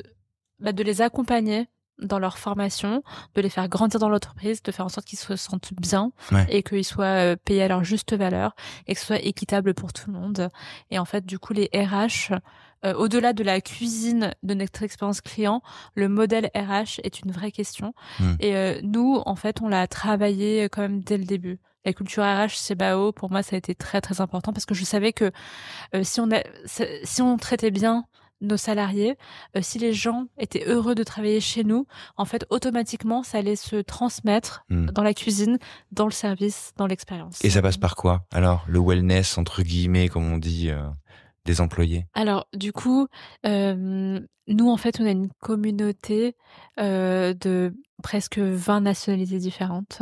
les accompagner dans leur formation, de les faire grandir dans l'entreprise, de faire en sorte qu'ils se sentent bien Ouais. et qu'ils soient payés à leur juste valeur et que ce soit équitable pour tout le monde. Et en fait, du coup, les RH, au-delà de la cuisine de notre expérience client, le modèle RH est une vraie question. Et nous, en fait, on l'a travaillé quand même dès le début. La culture RH chez Bao, pour moi, ça a été très très important parce que je savais que si on traitait bien nos salariés, si les gens étaient heureux de travailler chez nous, en fait, automatiquement, ça allait se transmettre dans la cuisine, dans le service, dans l'expérience. Et ça passe par quoi? Alors, le wellness, entre guillemets, comme on dit, des employés? Alors, du coup, nous, en fait, on a une communauté de presque 20 nationalités différentes.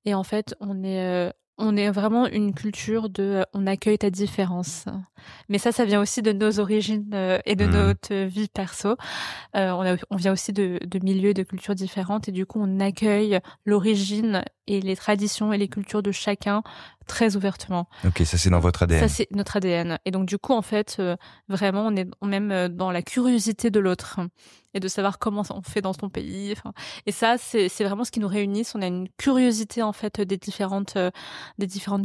Et en fait, on est vraiment une culture de on accueille ta différence. Mais ça vient aussi de nos origines et de notre vie perso. On vient aussi de milieux et de cultures différentes et du coup, on accueille l'origine et les traditions et les cultures de chacun très ouvertement. Ok, ça c'est dans votre ADN. Ça c'est notre ADN. Et donc du coup, en fait, vraiment, on est même dans la curiosité de l'autre et de savoir comment on fait dans son pays. Enfin, et ça, c'est vraiment ce qui nous réunit. On a une curiosité en fait des différentes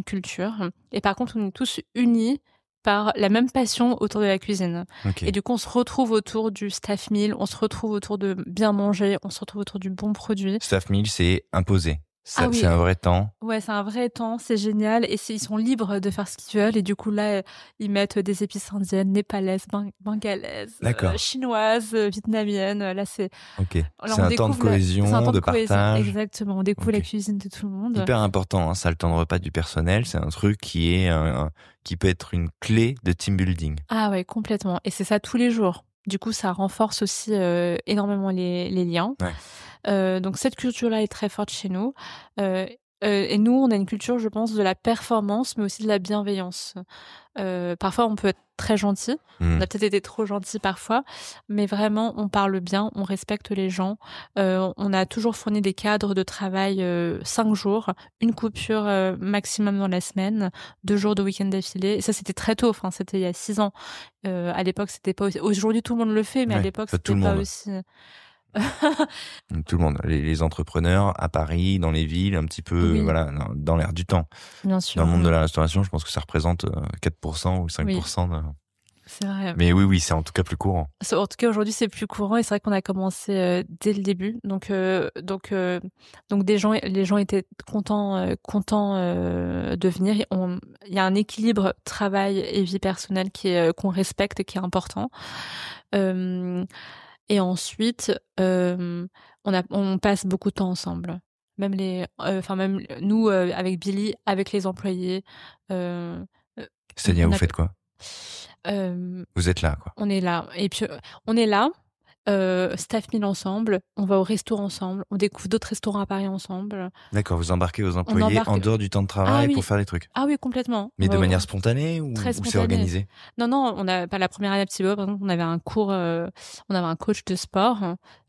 cultures. Et par contre, on est tous unis par la même passion autour de la cuisine. Okay. Et du coup, on se retrouve autour du staff meal, on se retrouve autour de bien manger, on se retrouve autour du bon produit. Staff meal, c'est imposé. Ça, oui. C'est un vrai temps. Ouais, c'est un vrai temps, c'est génial. Et ils sont libres de faire ce qu'ils veulent. Et du coup, là, ils mettent des épices indiennes, népalaises, bengalaises, chinoises, vietnamiennes. Là, c'est... Ok. C'est un temps de cohésion, de partage. Exactement. On découvre la cuisine de tout le monde. Hyper important, hein, ça, le temps de repas du personnel. C'est un truc qui est qui peut être une clé de team building. Ah ouais, complètement. Et c'est ça tous les jours. Du coup, ça renforce aussi énormément les liens. Ouais. Donc cette culture-là est très forte chez nous. Et nous, on a une culture, je pense, de la performance, mais aussi de la bienveillance. Parfois, on peut être très gentil. On a peut-être été trop gentil parfois, mais vraiment, on parle bien, on respecte les gens. On a toujours fourni des cadres de travail 5 jours, une coupure maximum dans la semaine, 2 jours de week-end d'affilée. Et ça, c'était très tôt. Enfin, c'était il y a 6 ans. À l'époque, c'était pas aussi... Aujourd'hui, tout le monde le fait, mais à l'époque, c'était pas aussi... Tout le monde, les entrepreneurs à Paris, dans les villes, un petit peu, voilà, dans l'air du temps. Bien sûr. Dans le monde de la restauration, je pense que ça représente 4% ou 5%. Oui. C'est vrai. Mais oui, c'est en tout cas plus courant. En tout cas, aujourd'hui, c'est plus courant et c'est vrai qu'on a commencé dès le début. Donc les gens étaient contents de venir. Il y a un équilibre travail et vie personnelle qu'on respecte et qui est important. Et ensuite, on passe beaucoup de temps ensemble. Même même nous avec Billy, avec les employés. C'est-à-dire, vous faites quoi? Vous êtes là, quoi. On est là. Et puis, on est là, staff meal ensemble, on va au resto ensemble, on découvre d'autres restaurants à Paris ensemble. D'accord, vous embarquez vos employés en dehors du temps de travail pour faire des trucs. Ah oui, complètement. Mais de manière spontanée ou c'est organisé? Non, on a pas la première année à Petit Bob, par exemple, on avait un cours, on avait un coach de sport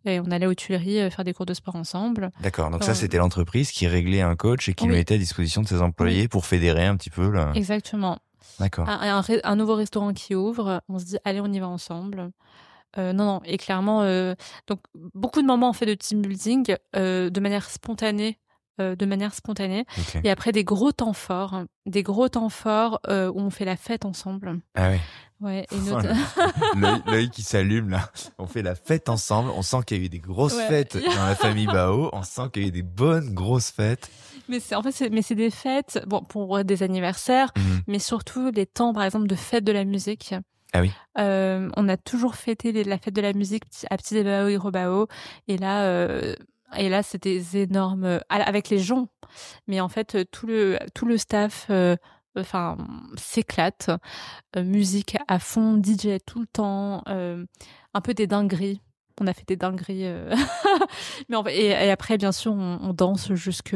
et on allait aux Tuileries faire des cours de sport ensemble. D'accord, donc ça c'était l'entreprise qui réglait un coach et qui le mettait à disposition de ses employés pour fédérer un petit peu là. Exactement. D'accord. Un nouveau restaurant qui ouvre, on se dit allez, on y va ensemble. Non, et clairement, donc beaucoup de moments en fait de team building de manière spontanée. Okay. Et après des gros temps forts où on fait la fête ensemble. Ah oui. Ouais. Et l'œil qui s'allume là. On fait la fête ensemble. On sent qu'il y a eu des grosses fêtes dans la famille Bao. On sent qu'il y a eu des bonnes grosses fêtes. Mais c'est des fêtes, bon, pour des anniversaires, mais surtout les temps, par exemple, de fête de la musique. Ah oui. On a toujours fêté la fête de la musique à Petit Bao et Robao. Et là, c'était énorme avec les gens. Mais en fait, tout le staff, s'éclate. Musique à fond, DJ tout le temps, un peu des dingueries. On a fait des dingueries. Mais et après, bien sûr, on danse jusqu'à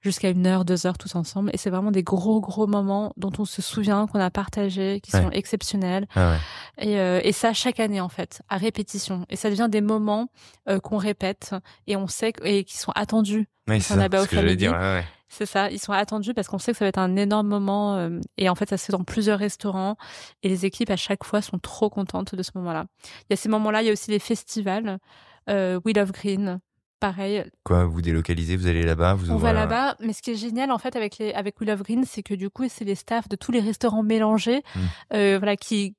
1h, 2h tous ensemble. Et c'est vraiment des gros moments dont on se souvient, qu'on a partagés, qui sont exceptionnels. Ah ouais. Et ça, chaque année, en fait, à répétition. Et ça devient des moments qu'on répète et on sait et qui sont attendus. Oui, c'est ça, ce que j'allais dire. Ouais. C'est ça, ils sont attendus parce qu'on sait que ça va être un énorme moment. Et en fait, ça se fait dans plusieurs restaurants. Et les équipes, à chaque fois, sont trop contentes de ce moment-là. Il y a ces moments-là, il y a aussi les festivals. Willow Green, pareil. Quoi, vous délocalisez, vous allez là-bas, vous On va ouvrez là-bas, mais ce qui est génial en fait avec Willow Green, c'est que du coup, c'est les staffs de tous les restaurants mélangés, voilà, qui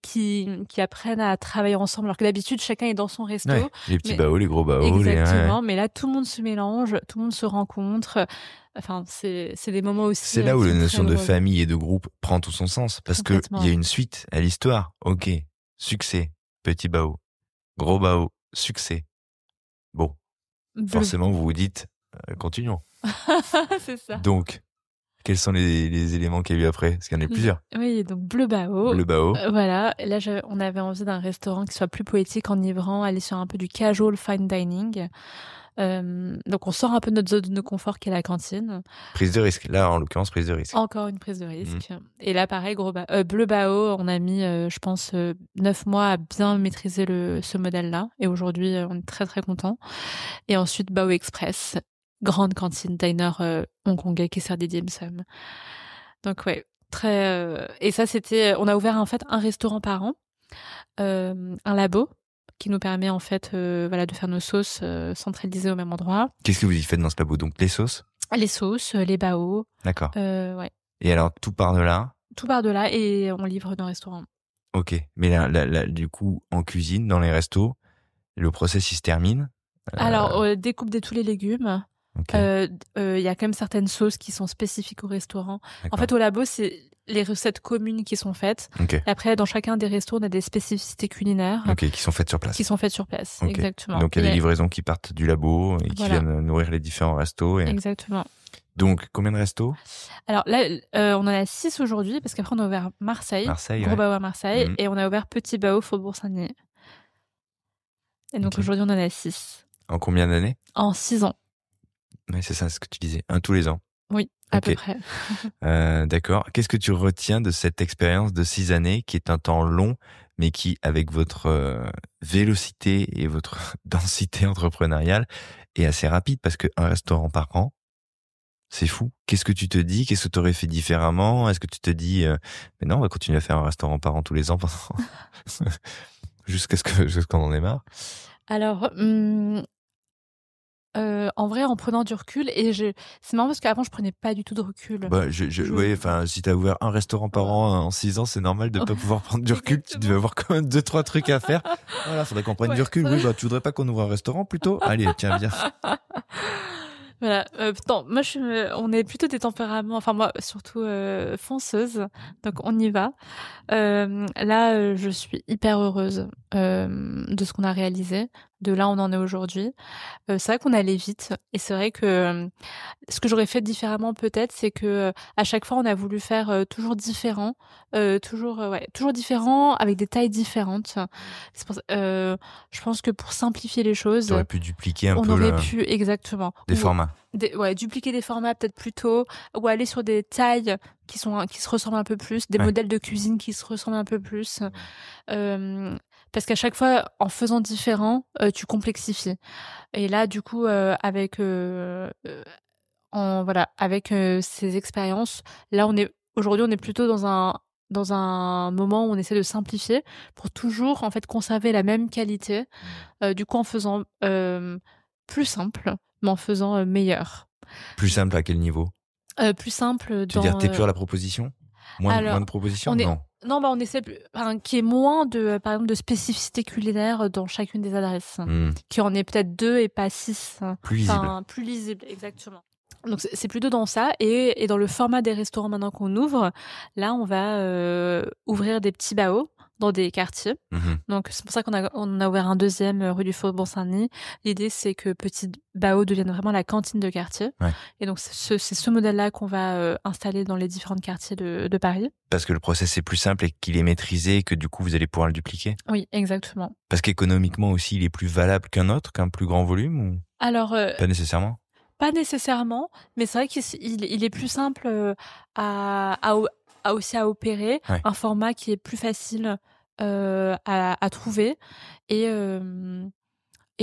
apprennent à travailler ensemble. Alors que d'habitude, chacun est dans son resto. Ouais, les petits mais- baos, les gros baos. Exactement, mais là, tout le monde se mélange, tout le monde se rencontre. Enfin, c'est des moments aussi. C'est là où qui la sont notion très de heureux. famille et de groupe prend tout son sens. Parce qu'il Complètement. y a une suite à l'histoire. Ok, succès, petit bao, gros bao, succès. Bon, forcément, vous vous dites, continuons. C'est ça. Donc, quels sont les éléments qu'il y a eu après? Parce qu'il y en a plusieurs. Oui, donc Bleu Bao. Le bao, Voilà. Et là, on avait envie d'un restaurant qui soit plus poétique, enivrant, aller sur un peu du casual fine dining. Donc on sort un peu de notre zone de confort qui est la cantine. prise de risque. Là, en l'occurrence, prise de risque. Encore une prise de risque. Et là, pareil, Bleu Bao, on a mis, je pense, 9 mois à bien maîtriser ce modèle-là. Et aujourd'hui, on est très, très contents. Et ensuite, Bao Express, grande cantine diner hongkongais qui sert des dim sum. Donc, ouais, très... Et ça, on a ouvert en fait un restaurant par an, un labo, qui nous permet en fait voilà, de faire nos sauces centralisées au même endroit. Qu'est-ce que vous y faites dans ce labo? Donc, les sauces? Les sauces, les baos. D'accord. Ouais. Et alors, tout part de là? Tout part de là et on livre dans le restaurant. Ok. Mais là, du coup, en cuisine, dans les restos, le process, il se termine? Alors, découpe de tous les légumes. Ok. Il y a quand même certaines sauces qui sont spécifiques au restaurant. En fait, au labo, c'est les recettes communes qui sont faites. Ok. Et après, dans chacun des restos, on a des spécificités culinaires. Ok, qui sont faites sur place. Qui sont faites sur place, Ok. exactement. Donc, il y a des livraisons qui partent du labo et qui Voilà. viennent nourrir les différents restos. Exactement. Donc, combien de restos? Alors là, on en a 6 aujourd'hui, parce qu'après, on a ouvert Marseille, Marseille, Gros ouais. Bao à Marseille, Mhm. et on a ouvert Petit Bao, Faubourg Saint-Denis. Et donc Ok. aujourd'hui, on en a 6. En combien d'années? En 6 ans. Oui, c'est ça, ce que tu disais. Un tous les ans. Oui, à Ok. peu près. D'accord. Qu'est-ce que tu retiens de cette expérience de 6 années, qui est un temps long, mais qui, avec votre vélocité et votre densité entrepreneuriale, est assez rapide, parce qu'un restaurant par an, c'est fou. Qu'est-ce que tu te dis? Qu'est-ce que tu aurais fait différemment? Est-ce que tu te dis, mais non, on va continuer à faire un restaurant par an tous les ans pendant... jusqu'à ce qu'on en ait marre? Alors, en vrai, en prenant du recul, c'est marrant parce qu'avant, je prenais pas du tout de recul. Bah, ouais, enfin, si t'as ouvert un restaurant par an en 6 ans, c'est normal de pas pouvoir prendre du recul. Tu devais avoir quand même 2-3 trucs à faire. Voilà, faudrait qu'on prenne du Ouais, recul. ça- Oui, bah, tu voudrais pas qu'on ouvre un restaurant plutôt? Allez, tiens, viens. Voilà. Pourtant, moi, on est plutôt des tempéraments, enfin moi, surtout fonceuse, donc on y va. Là, je suis hyper heureuse de ce qu'on a réalisé, de là où on en est aujourd'hui. C'est vrai qu'on allait vite, et c'est vrai que ce que j'aurais fait différemment peut-être, c'est que à chaque fois, on a voulu faire toujours différent, toujours différent, avec des tailles différentes. Je pense que pour simplifier les choses, T'aurais pu dupliquer un on peu aurait pu exactement des formats. dupliquer des formats peut-être plus tôt, ou aller sur des tailles qui se ressemblent un peu plus, des Ouais. modèles de cuisine qui se ressemblent un peu plus. Parce qu'à chaque fois, en faisant différent, tu complexifies. Et là, du coup, avec ces expériences, là, aujourd'hui, on est plutôt dans un moment où on essaie de simplifier pour toujours en fait conserver la même qualité. Du coup, en faisant plus simple, mais en faisant meilleur. Plus simple à quel niveau? Plus simple Tu veux dire, t'épures la proposition? Moins de propositions? Non. Non, on essaie qu'il y ait moins par exemple, de spécificité culinaire dans chacune des adresses. Qu'il y en ait peut-être 2 et pas 6. Plus lisible. Plus lisible, exactement. Donc c'est plutôt dans ça, et dans le format des restaurants maintenant qu'on ouvre, là on va ouvrir des petits baos dans des quartiers. Donc c'est pour ça qu'on a ouvert un deuxième rue du Faubourg Saint-Denis. L'idée c'est que Petit Bao devienne vraiment la cantine de quartier. Ouais. Et donc c'est ce modèle-là qu'on va installer dans les différents quartiers de Paris. Parce que le process est plus simple et qu'il est maîtrisé et que du coup vous allez pouvoir le dupliquer? Oui, exactement. Parce qu'économiquement aussi il est plus valable qu'un autre, qu'un plus grand volume, ou Alors pas nécessairement? Pas nécessairement, mais c'est vrai qu'il est plus simple aussi à opérer, Ouais. un format qui est plus facile à trouver, et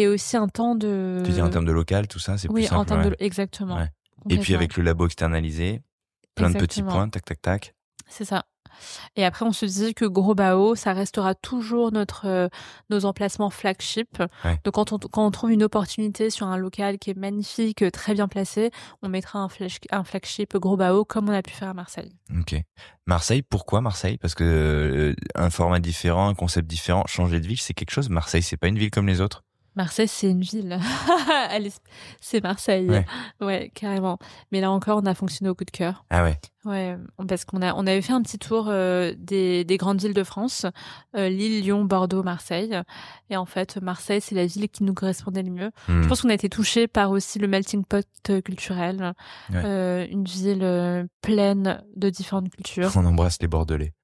aussi un temps de... Tu dis en termes de local, tout ça, c'est plus Oui, simple. en termes de... Exactement. Ouais. Et puis avec le labo externalisé, plein de petits points, tac, tac, tac. C'est ça. Et après, on se dit que Gros-Bao, ça restera toujours nos emplacements flagship. Ouais. Donc, quand on trouve une opportunité sur un local qui est magnifique, très bien placé, on mettra un flagship Gros-Bao comme on a pu faire à Marseille. Ok. Marseille, pourquoi Marseille? Parce que un format différent, un concept différent, changer de ville, c'est quelque chose. Marseille, c'est pas une ville comme les autres. Marseille, c'est une ville. C'est Marseille. Ouais. Ouais, carrément. Mais là encore, on a fonctionné au coup de cœur. Ah ouais. Ouais, parce on avait fait un petit tour des grandes villes de France, Lille, Lyon, Bordeaux, Marseille. Et en fait, Marseille, c'est la ville qui nous correspondait le mieux. Je pense qu'on a été touchés par aussi le melting pot culturel. Ouais. Une ville pleine de différentes cultures. On embrasse les Bordelais.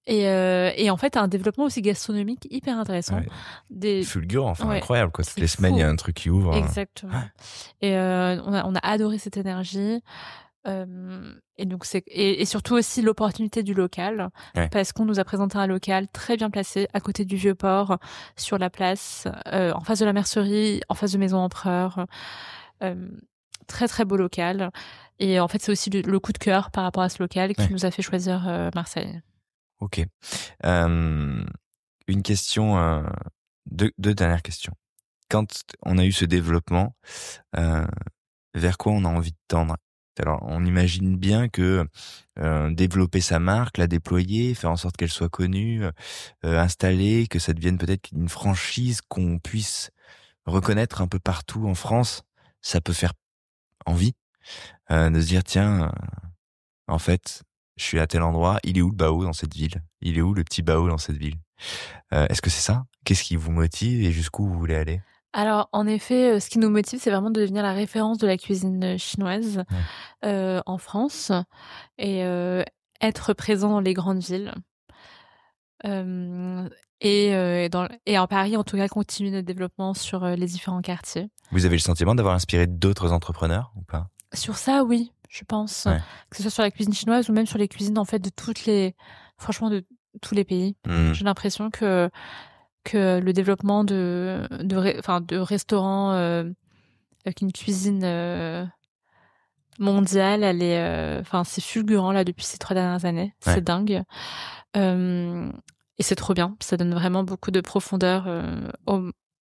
Et en fait, un développement aussi gastronomique hyper intéressant. Ouais. Fulgurant, enfin incroyable, quoi. Toutes les semaines, il y a un truc qui ouvre. Exactement. Et on a adoré cette énergie. Et donc et surtout aussi l'opportunité du local, parce qu'on nous a présenté un local très bien placé à côté du Vieux-Port, sur la place, en face de la mercerie, en face de Maison Empereur. Très très beau local. Et en fait, c'est aussi le coup de cœur par rapport à ce local qui nous a fait choisir Marseille. Ok. Une question, deux dernières questions. Quand on a eu ce développement, vers quoi on a envie de tendre? Alors, on imagine bien que développer sa marque, la déployer, faire en sorte qu'elle soit connue, installer, que ça devienne peut-être une franchise qu'on puisse reconnaître un peu partout en France, ça peut faire envie de se dire tiens, en fait, je suis à tel endroit, il est où le Bao dans cette ville? Il est où le petit Bao dans cette ville? Est-ce que c'est ça? Qu'est-ce qui vous motive et jusqu'où vous voulez aller? Alors, en effet, ce qui nous motive, c'est vraiment de devenir la référence de la cuisine chinoise en France et être présent dans les grandes villes. Et en Paris, en tout cas, continuer notre développement sur les différents quartiers. Vous avez le sentiment d'avoir inspiré d'autres entrepreneurs ou pas? Sur ça, oui, je pense. Que ce soit sur la cuisine chinoise ou même sur les cuisines, en fait, de franchement, de tous les pays. J'ai l'impression que le développement de restaurants avec une cuisine mondiale, elle est, c'est fulgurant là depuis ces 3 dernières années. C'est dingue. Et c'est trop bien. Ça donne vraiment beaucoup de profondeur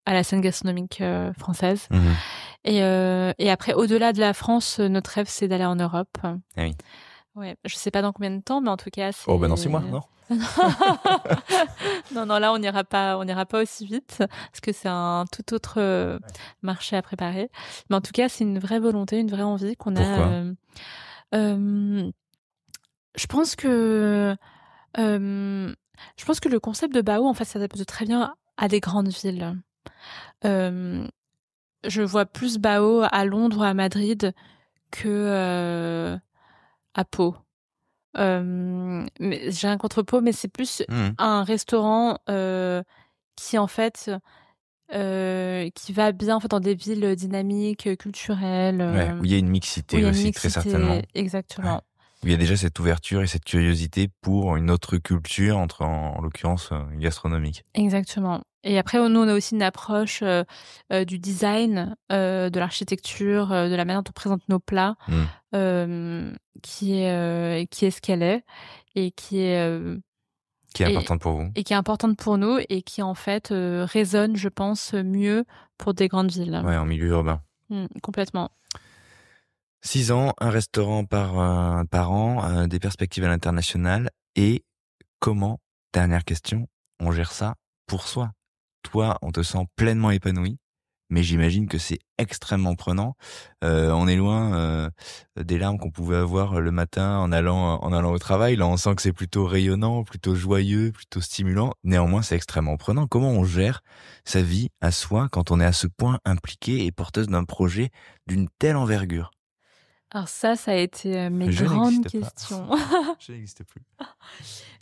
à la scène gastronomique française. Et après, au-delà de la France, notre rêve, c'est d'aller en Europe. Ah oui. Ouais, je sais pas dans combien de temps, mais en tout cas, c'est... Oh, ben non, c'est moi, non? Non, là, on n'ira pas aussi vite, parce que c'est un tout autre marché à préparer. Mais en tout cas, c'est une vraie volonté, une vraie envie qu'on a. Pourquoi? Je pense que le concept de Bao, en fait, s'adapte très bien à des grandes villes. Je vois plus Bao à Londres ou à Madrid que à Pau. Mais j'ai rien contre Pau, mais c'est plus un restaurant qui en fait qui va bien en fait dans des villes dynamiques, culturelles. Où il y a une mixité aussi, très certainement. Exactement. Ouais. Où il y a déjà cette ouverture et cette curiosité pour une autre culture, en l'occurrence gastronomique. Exactement. Et après, nous, on a aussi une approche du design, de l'architecture, de la manière dont on présente nos plats, qui est ce qu'elle est et qui est importante pour vous. Et qui est importante pour nous et qui, en fait, résonne, je pense, mieux pour des grandes villes. Ouais, en milieu urbain. Complètement. 6 ans, un restaurant par an, des perspectives à l'international. Et comment, dernière question, on gère ça pour soi? Toi, on te sent pleinement épanoui, mais j'imagine que c'est extrêmement prenant. On est loin des larmes qu'on pouvait avoir le matin en allant au travail. Là, on sent que c'est plutôt rayonnant, plutôt joyeux, plutôt stimulant. Néanmoins, c'est extrêmement prenant. Comment on gère sa vie à soi quand on est à ce point impliqué et porteuse d'un projet d'une telle envergure? Alors ça a été mes grandes questions. Je n'existe plus.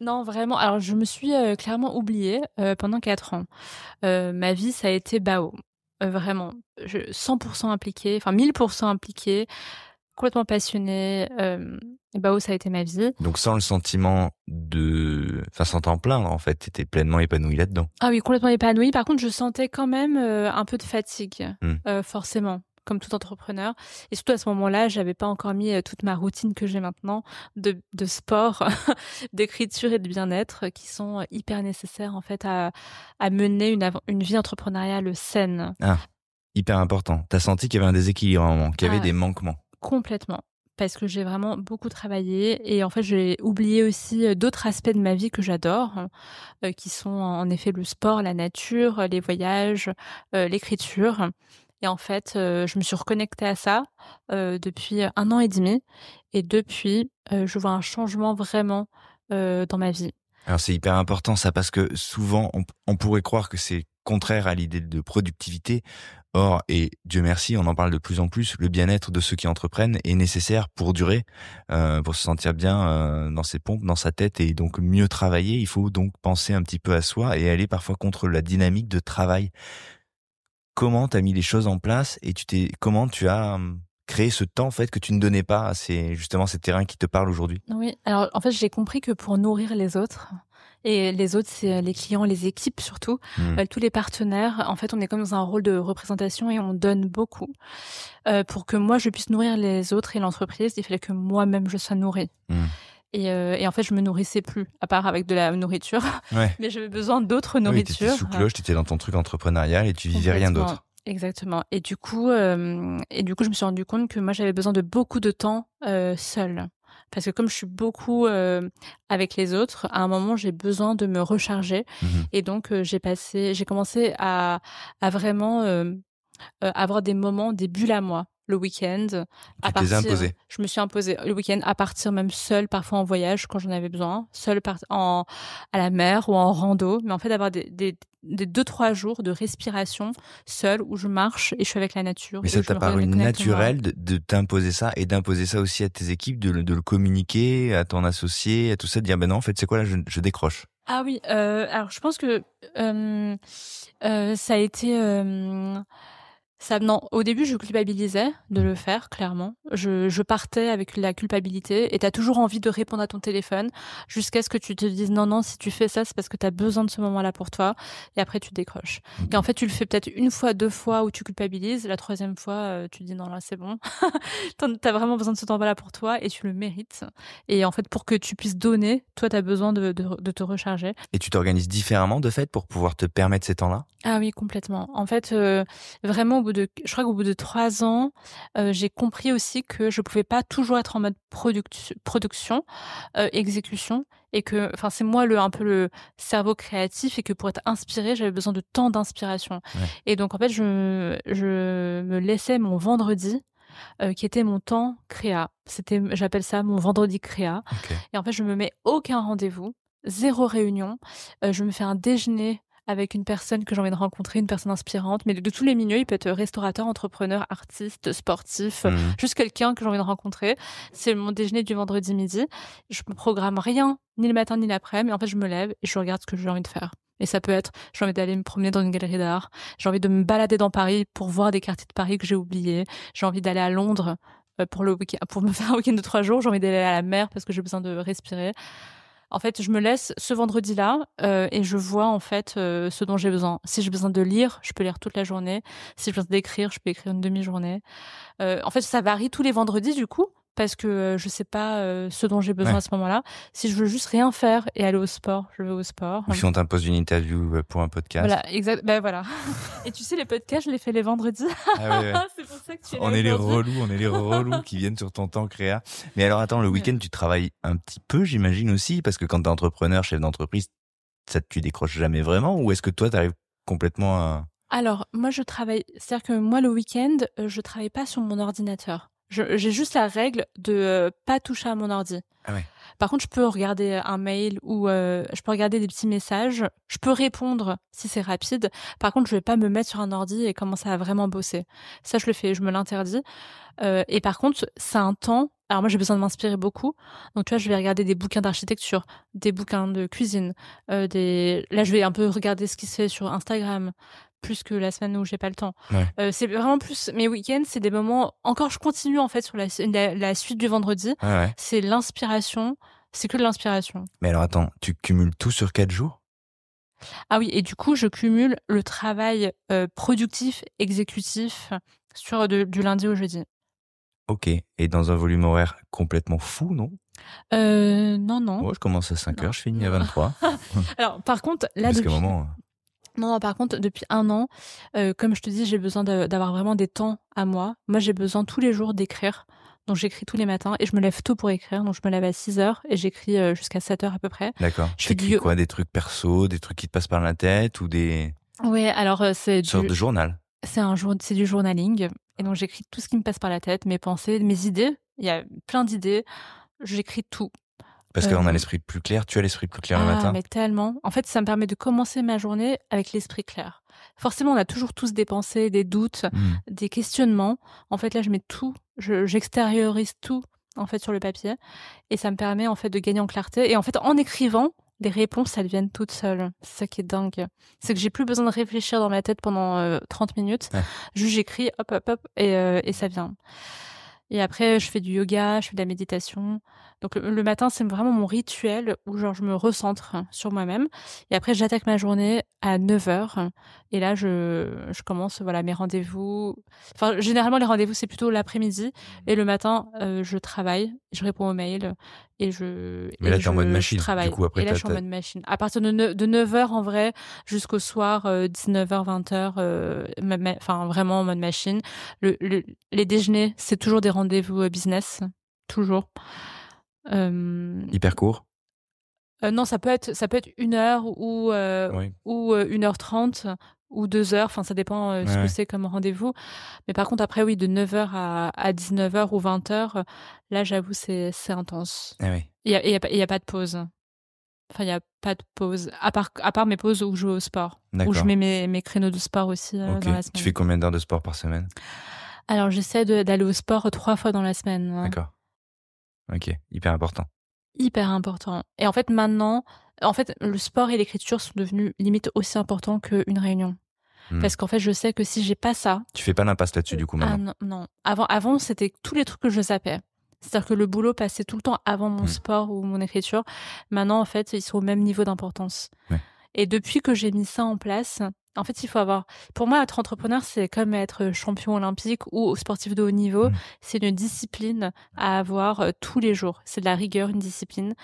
Non, vraiment. Alors, je me suis clairement oubliée pendant 4 ans. Ma vie, ça a été Bao. Vraiment. 100% impliquée, 1000% impliquée, complètement passionnée. Bao, ça a été ma vie. Donc, sans le sentiment sans t'en plaindre, en fait, t'étais pleinement épanouie là-dedans. Ah oui, complètement épanouie. Par contre, je sentais quand même un peu de fatigue, forcément. comme tout entrepreneur. Et surtout à ce moment-là, j'avais pas encore mis toute ma routine que j'ai maintenant de sport, d'écriture et de bien-être qui sont hyper nécessaires en fait à mener une vie entrepreneuriale saine. Ah, hyper important. T'as senti qu'il y avait un déséquilibre à un moment, qu'il y avait des manquements. Complètement. Parce que j'ai vraiment beaucoup travaillé et en fait, j'ai oublié aussi d'autres aspects de ma vie que j'adore, qui sont en effet le sport, la nature, les voyages, l'écriture. Et en fait, je me suis reconnectée à ça depuis 1 an et demi. Et depuis, je vois un changement vraiment dans ma vie. Alors c'est hyper important ça parce que souvent on pourrait croire que c'est contraire à l'idée de productivité. Or, et Dieu merci, on en parle de plus en plus, le bien-être de ceux qui entreprennent est nécessaire pour durer, pour se sentir bien dans ses pompes, dans sa tête et donc mieux travailler. Il faut donc penser un petit peu à soi et aller parfois contre la dynamique de travail. Comment t'as mis les choses en place et comment tu as créé ce temps en fait que tu ne donnais pas à ces terrains qui te parlent aujourd'hui? Oui, alors en fait, j'ai compris que pour nourrir les autres et les autres, c'est les clients, les équipes surtout, Mmh. tous les partenaires, en fait, on est comme dans un rôle de représentation et on donne beaucoup. Pour que moi, je puisse nourrir les autres et l'entreprise, il fallait que moi-même je sois nourrie. Mmh. Et en fait, je me nourrissais plus, à part avec de la nourriture, Ouais. mais j'avais besoin d'autres Ah oui, t'étais nourritures. sous cloche, t'étais dans ton truc entrepreneurial et tu vivais rien Complètement. d'autre. Exactement. Et du coup, je me suis rendu compte que moi, j'avais besoin de beaucoup de temps seule. Parce que comme je suis beaucoup avec les autres, à un moment, j'ai besoin de me recharger. Mmh. Et donc, j'ai commencé à vraiment avoir des moments, des bulles à moi. Le week-end, Tu te les as imposés. je me suis imposée le week-end à partir même seule, parfois en voyage quand j'en avais besoin, seule à la mer ou en rando, mais en fait d'avoir des 2-3 jours de respiration seule où je marche et je suis avec la nature. Mais et ça où je t'a me paru reconnecte moi. naturel de t'imposer ça et d'imposer ça aussi à tes équipes, de le communiquer à ton associé, à tout ça, de dire ben non, en fait, c'est quoi là, je décroche. Ah oui, alors je pense que ça a été non, au début, je culpabilisais de le faire, clairement. Je partais avec la culpabilité et t'as toujours envie de répondre à ton téléphone jusqu'à ce que tu te dises non, si tu fais ça, c'est parce que t'as besoin de ce moment-là pour toi et après tu décroches. Okay. Et en fait, tu le fais peut-être 1 fois, 2 fois où tu culpabilises. La 3e fois, tu te dis non, là, c'est bon. T'as vraiment besoin de ce temps-là pour toi et tu le mérites. Et en fait, pour que tu puisses donner, toi, t'as besoin de te recharger. Et tu t'organises différemment de fait pour pouvoir te permettre ces temps-là? Ah oui, complètement. En fait, vraiment je crois qu'au bout de 3 ans, j'ai compris aussi que je pouvais pas toujours être en mode production, exécution et que enfin, c'est moi un peu le cerveau créatif et que pour être inspirée, j'avais besoin de temps d'inspiration. Ouais. Et donc en fait, je me laissais mon vendredi, qui était mon temps créa. J'appelle ça mon vendredi créa. Okay. Et en fait, je me mets aucun rendez-vous, 0 réunion, je me fais un déjeuner avec une personne que j'ai envie de rencontrer, une personne inspirante, mais de tous les milieux. Il peut être restaurateur, entrepreneur, artiste, sportif, Mmh. juste quelqu'un que j'ai envie de rencontrer. C'est mon déjeuner du vendredi midi. Je me programme rien, ni le matin ni l'après-midi, mais en fait, je me lève et je regarde ce que j'ai envie de faire. Et ça peut être, j'ai envie d'aller me promener dans une galerie d'art, j'ai envie de me balader dans Paris pour voir des quartiers de Paris que j'ai oubliés, j'ai envie d'aller à Londres pour le week-end, pour me faire un week-end de 3 jours, j'ai envie d'aller à la mer parce que j'ai besoin de respirer. En fait, je me laisse ce vendredi-là et je vois en fait ce dont j'ai besoin. Si j'ai besoin de lire, je peux lire toute la journée. Si j'ai besoin d'écrire, je peux écrire une demi-journée. En fait, ça varie tous les vendredis du coup parce que je sais pas ce dont j'ai besoin à ce moment-là. Si je veux juste rien faire et aller au sport, je vais au sport. Ou si on t'impose une interview pour un podcast. Voilà, exact. Ben voilà. Et tu sais, les podcasts, je les fais les vendredis. Ah ouais. C'est pour ça que tu es là on est aujourd'hui. les relous qui viennent sur ton temps créa. Mais alors attends, le week-end, tu travailles un petit peu, j'imagine aussi, parce que quand t'es entrepreneur, chef d'entreprise, tu décroches jamais vraiment, ou est-ce que toi, t'arrives complètement à... Alors, moi, c'est-à-dire que moi, le week-end, je travaille pas sur mon ordinateur. J'ai juste la règle de pas toucher à mon ordi. Ah ouais. Par contre, je peux regarder un mail ou je peux regarder des petits messages. Je peux répondre si c'est rapide. Par contre, je vais pas me mettre sur un ordi et commencer à vraiment bosser. Ça, je le fais, je me l'interdis. Et par contre, c'est un temps. Alors moi, j'ai besoin de m'inspirer beaucoup. Donc tu vois, je vais regarder des bouquins d'architecture, des bouquins de cuisine. Là, je vais un peu regarder ce qui se fait sur Instagram, plus que la semaine où j'ai pas le temps. Ouais. C'est vraiment plus mes week-ends, c'est des moments. Encore, je continue en fait sur la suite du vendredi. Ouais. C'est l'inspiration. C'est que de l'inspiration. Mais alors attends, tu cumules tout sur 4 jours? Ah oui, et du coup, je cumule le travail productif, exécutif, du lundi au jeudi. Ok. Et dans un volume horaire complètement fou, non? Non. Moi, je commence à 5 Non. heures, je finis à 23. Alors, par contre, là, Parce qu'à depuis... un moment... Non, par contre, depuis 1 an, comme je te dis, j'ai besoin d'avoir vraiment des temps à moi. Moi, j'ai besoin tous les jours d'écrire. Donc, j'écris tous les matins et je me lève tôt pour écrire. Donc, je me lève à 6 heures et j'écris jusqu'à 7 heures à peu près. D'accord. Je fais T'écris quoi? Des trucs perso, des trucs qui te passent par la tête ou des Ouais, alors c'est sortes de journal? c'est du journaling. Et donc, j'écris tout ce qui me passe par la tête, mes pensées, mes idées. Il y a plein d'idées. J'écris tout. Parce qu'on a l'esprit plus clair. Tu as l'esprit plus clair le matin? Mais tellement. En fait, ça me permet de commencer ma journée avec l'esprit clair. Forcément, on a toujours tous des pensées, des doutes, des questionnements. En fait, là, je mets tout, j'extériorise tout, en fait, sur le papier. Et ça me permet, en fait, de gagner en clarté. Et en fait, en écrivant, les réponses, elles viennent toutes seules. C'est ça qui est dingue. C'est que j'ai plus besoin de réfléchir dans ma tête pendant 30 minutes. Ouais. Juste, j'écris, hop, et ça vient. Et après, je fais du yoga, je fais de la méditation. Donc le matin, c'est vraiment mon rituel où genre je me recentre sur moi-même. Et après, j'attaque ma journée à 9 heures. Et là, je commence voilà mes rendez-vous. Enfin, généralement, les rendez-vous, c'est plutôt l'après-midi. Et le matin, je travaille, je réponds aux mails et Mais là, t'es en mode machine. travaille. Du coup, après, et là, je suis en mode machine. À partir de 9 heures, en vrai, jusqu'au soir, 19h, 20h, enfin, vraiment en mode machine. Les déjeuners, c'est toujours des rendez-vous business. Toujours. Hyper court? Non, ça peut être 1 heure ou Oui. 1h30 ou 2 heures. Enfin, ça dépend ce que Ouais. c'est comme rendez-vous. Mais par contre, après, oui, de 9 heures à 19 heures ou 20 heures, là, j'avoue, c'est intense. Ah oui. Il y a pas de pause. Enfin, il y a pas de pause. À part mes pauses où je vais au sport. Où D'accord. je mets mes créneaux de sport aussi Ok. dans la semaine. Tu fais combien d'heures de sport par semaine? Alors, j'essaie d'aller au sport 3 fois dans la semaine. D'accord. Ok. Hyper important. Hyper important. Et en fait, maintenant, le sport et l'écriture sont devenus limite aussi importants qu'une réunion. Parce qu'en fait, je sais que si j'ai pas ça... Tu fais pas l'impasse là-dessus, du coup, maintenant? Non. Avant, c'était tous les trucs que je zappais. C'est-à-dire que le boulot passait tout le temps avant mon sport ou mon écriture. Maintenant, en fait, ils sont au même niveau d'importance. Ouais. Et depuis que j'ai mis ça en place, en fait, il faut avoir... Pour moi, être entrepreneur, c'est comme être champion olympique ou sportif de haut niveau. C'est une discipline à avoir tous les jours. C'est de la rigueur, une discipline.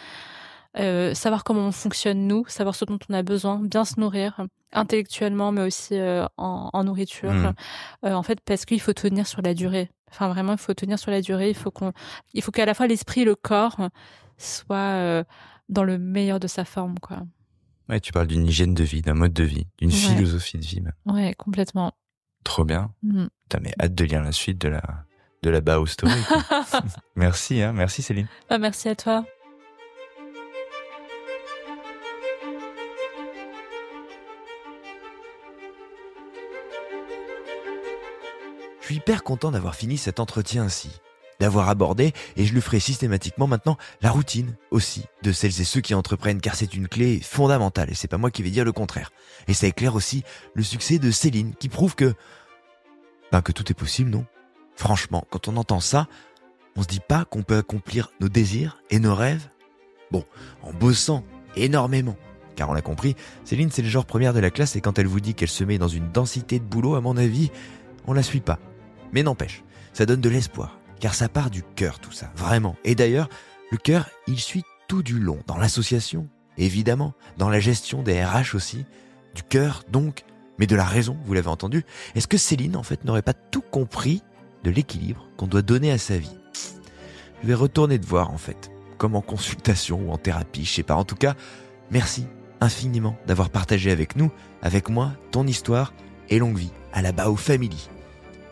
Savoir comment on fonctionne, nous. Savoir ce dont on a besoin. Bien se nourrir, intellectuellement, mais aussi en nourriture. En fait, parce qu'il faut tenir sur la durée. Enfin, vraiment, il faut tenir sur la durée. Il faut qu'à la fois l'esprit et le corps soient dans le meilleur de sa forme, quoi. Ouais, tu parles d'une hygiène de vie, d'un mode de vie, d'une philosophie de vie même. Ouais, complètement. Trop bien. T'as mais hâte de lire la suite de la Bao Story. Merci, merci Céline. Merci à toi. Je suis hyper content d'avoir fini cet entretien ainsi, d'avoir abordé, et je le ferai systématiquement maintenant, la routine aussi de celles et ceux qui entreprennent, car c'est une clé fondamentale, et c'est pas moi qui vais dire le contraire. Et ça éclaire aussi le succès de Céline, qui prouve que tout est possible, non? Franchement, quand on entend ça, on se dit pas qu'on peut accomplir nos désirs et nos rêves? Bon, en bossant énormément. Car on l'a compris, Céline c'est le genre première de la classe, et quand elle vous dit qu'elle se met dans une densité de boulot, à mon avis, on la suit pas. Mais n'empêche, ça donne de l'espoir, car ça part du cœur tout ça, vraiment. Et d'ailleurs, le cœur, il suit tout du long, dans l'association, évidemment, dans la gestion des RH aussi, du cœur donc, mais de la raison, vous l'avez entendu. Est-ce que Céline, en fait, n'aurait pas tout compris de l'équilibre qu'on doit donner à sa vie? Je vais retourner te voir, en fait, comme en consultation ou en thérapie, je sais pas. En tout cas, merci infiniment d'avoir partagé avec nous, avec moi, ton histoire, et longue vie à la Bao Family.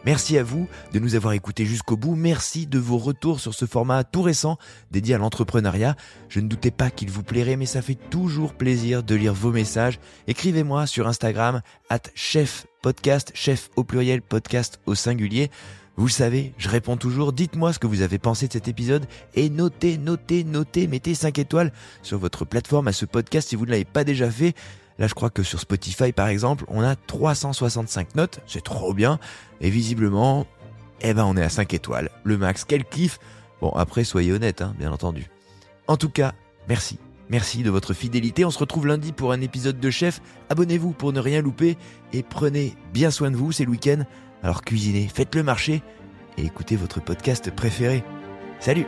Merci à vous de nous avoir écoutés jusqu'au bout. Merci de vos retours sur ce format tout récent dédié à l'entrepreneuriat. Je ne doutais pas qu'il vous plairait, mais ça fait toujours plaisir de lire vos messages. Écrivez-moi sur Instagram @chefpodcast, chef au pluriel, podcast au singulier. Vous le savez, je réponds toujours. Dites-moi ce que vous avez pensé de cet épisode et notez, mettez 5 étoiles sur votre plateforme à ce podcast si vous ne l'avez pas déjà fait. Là, je crois que sur Spotify, par exemple, on a 365 notes. C'est trop bien. Et visiblement, on est à 5 étoiles. Le max. Quel kiff. Bon, après, soyez honnête, bien entendu. En tout cas, merci Merci de votre fidélité. On se retrouve lundi pour un épisode de Chef. Abonnez-vous pour ne rien louper et prenez bien soin de vous, c'est le week-end. Alors cuisinez, faites le marché et écoutez votre podcast préféré. Salut!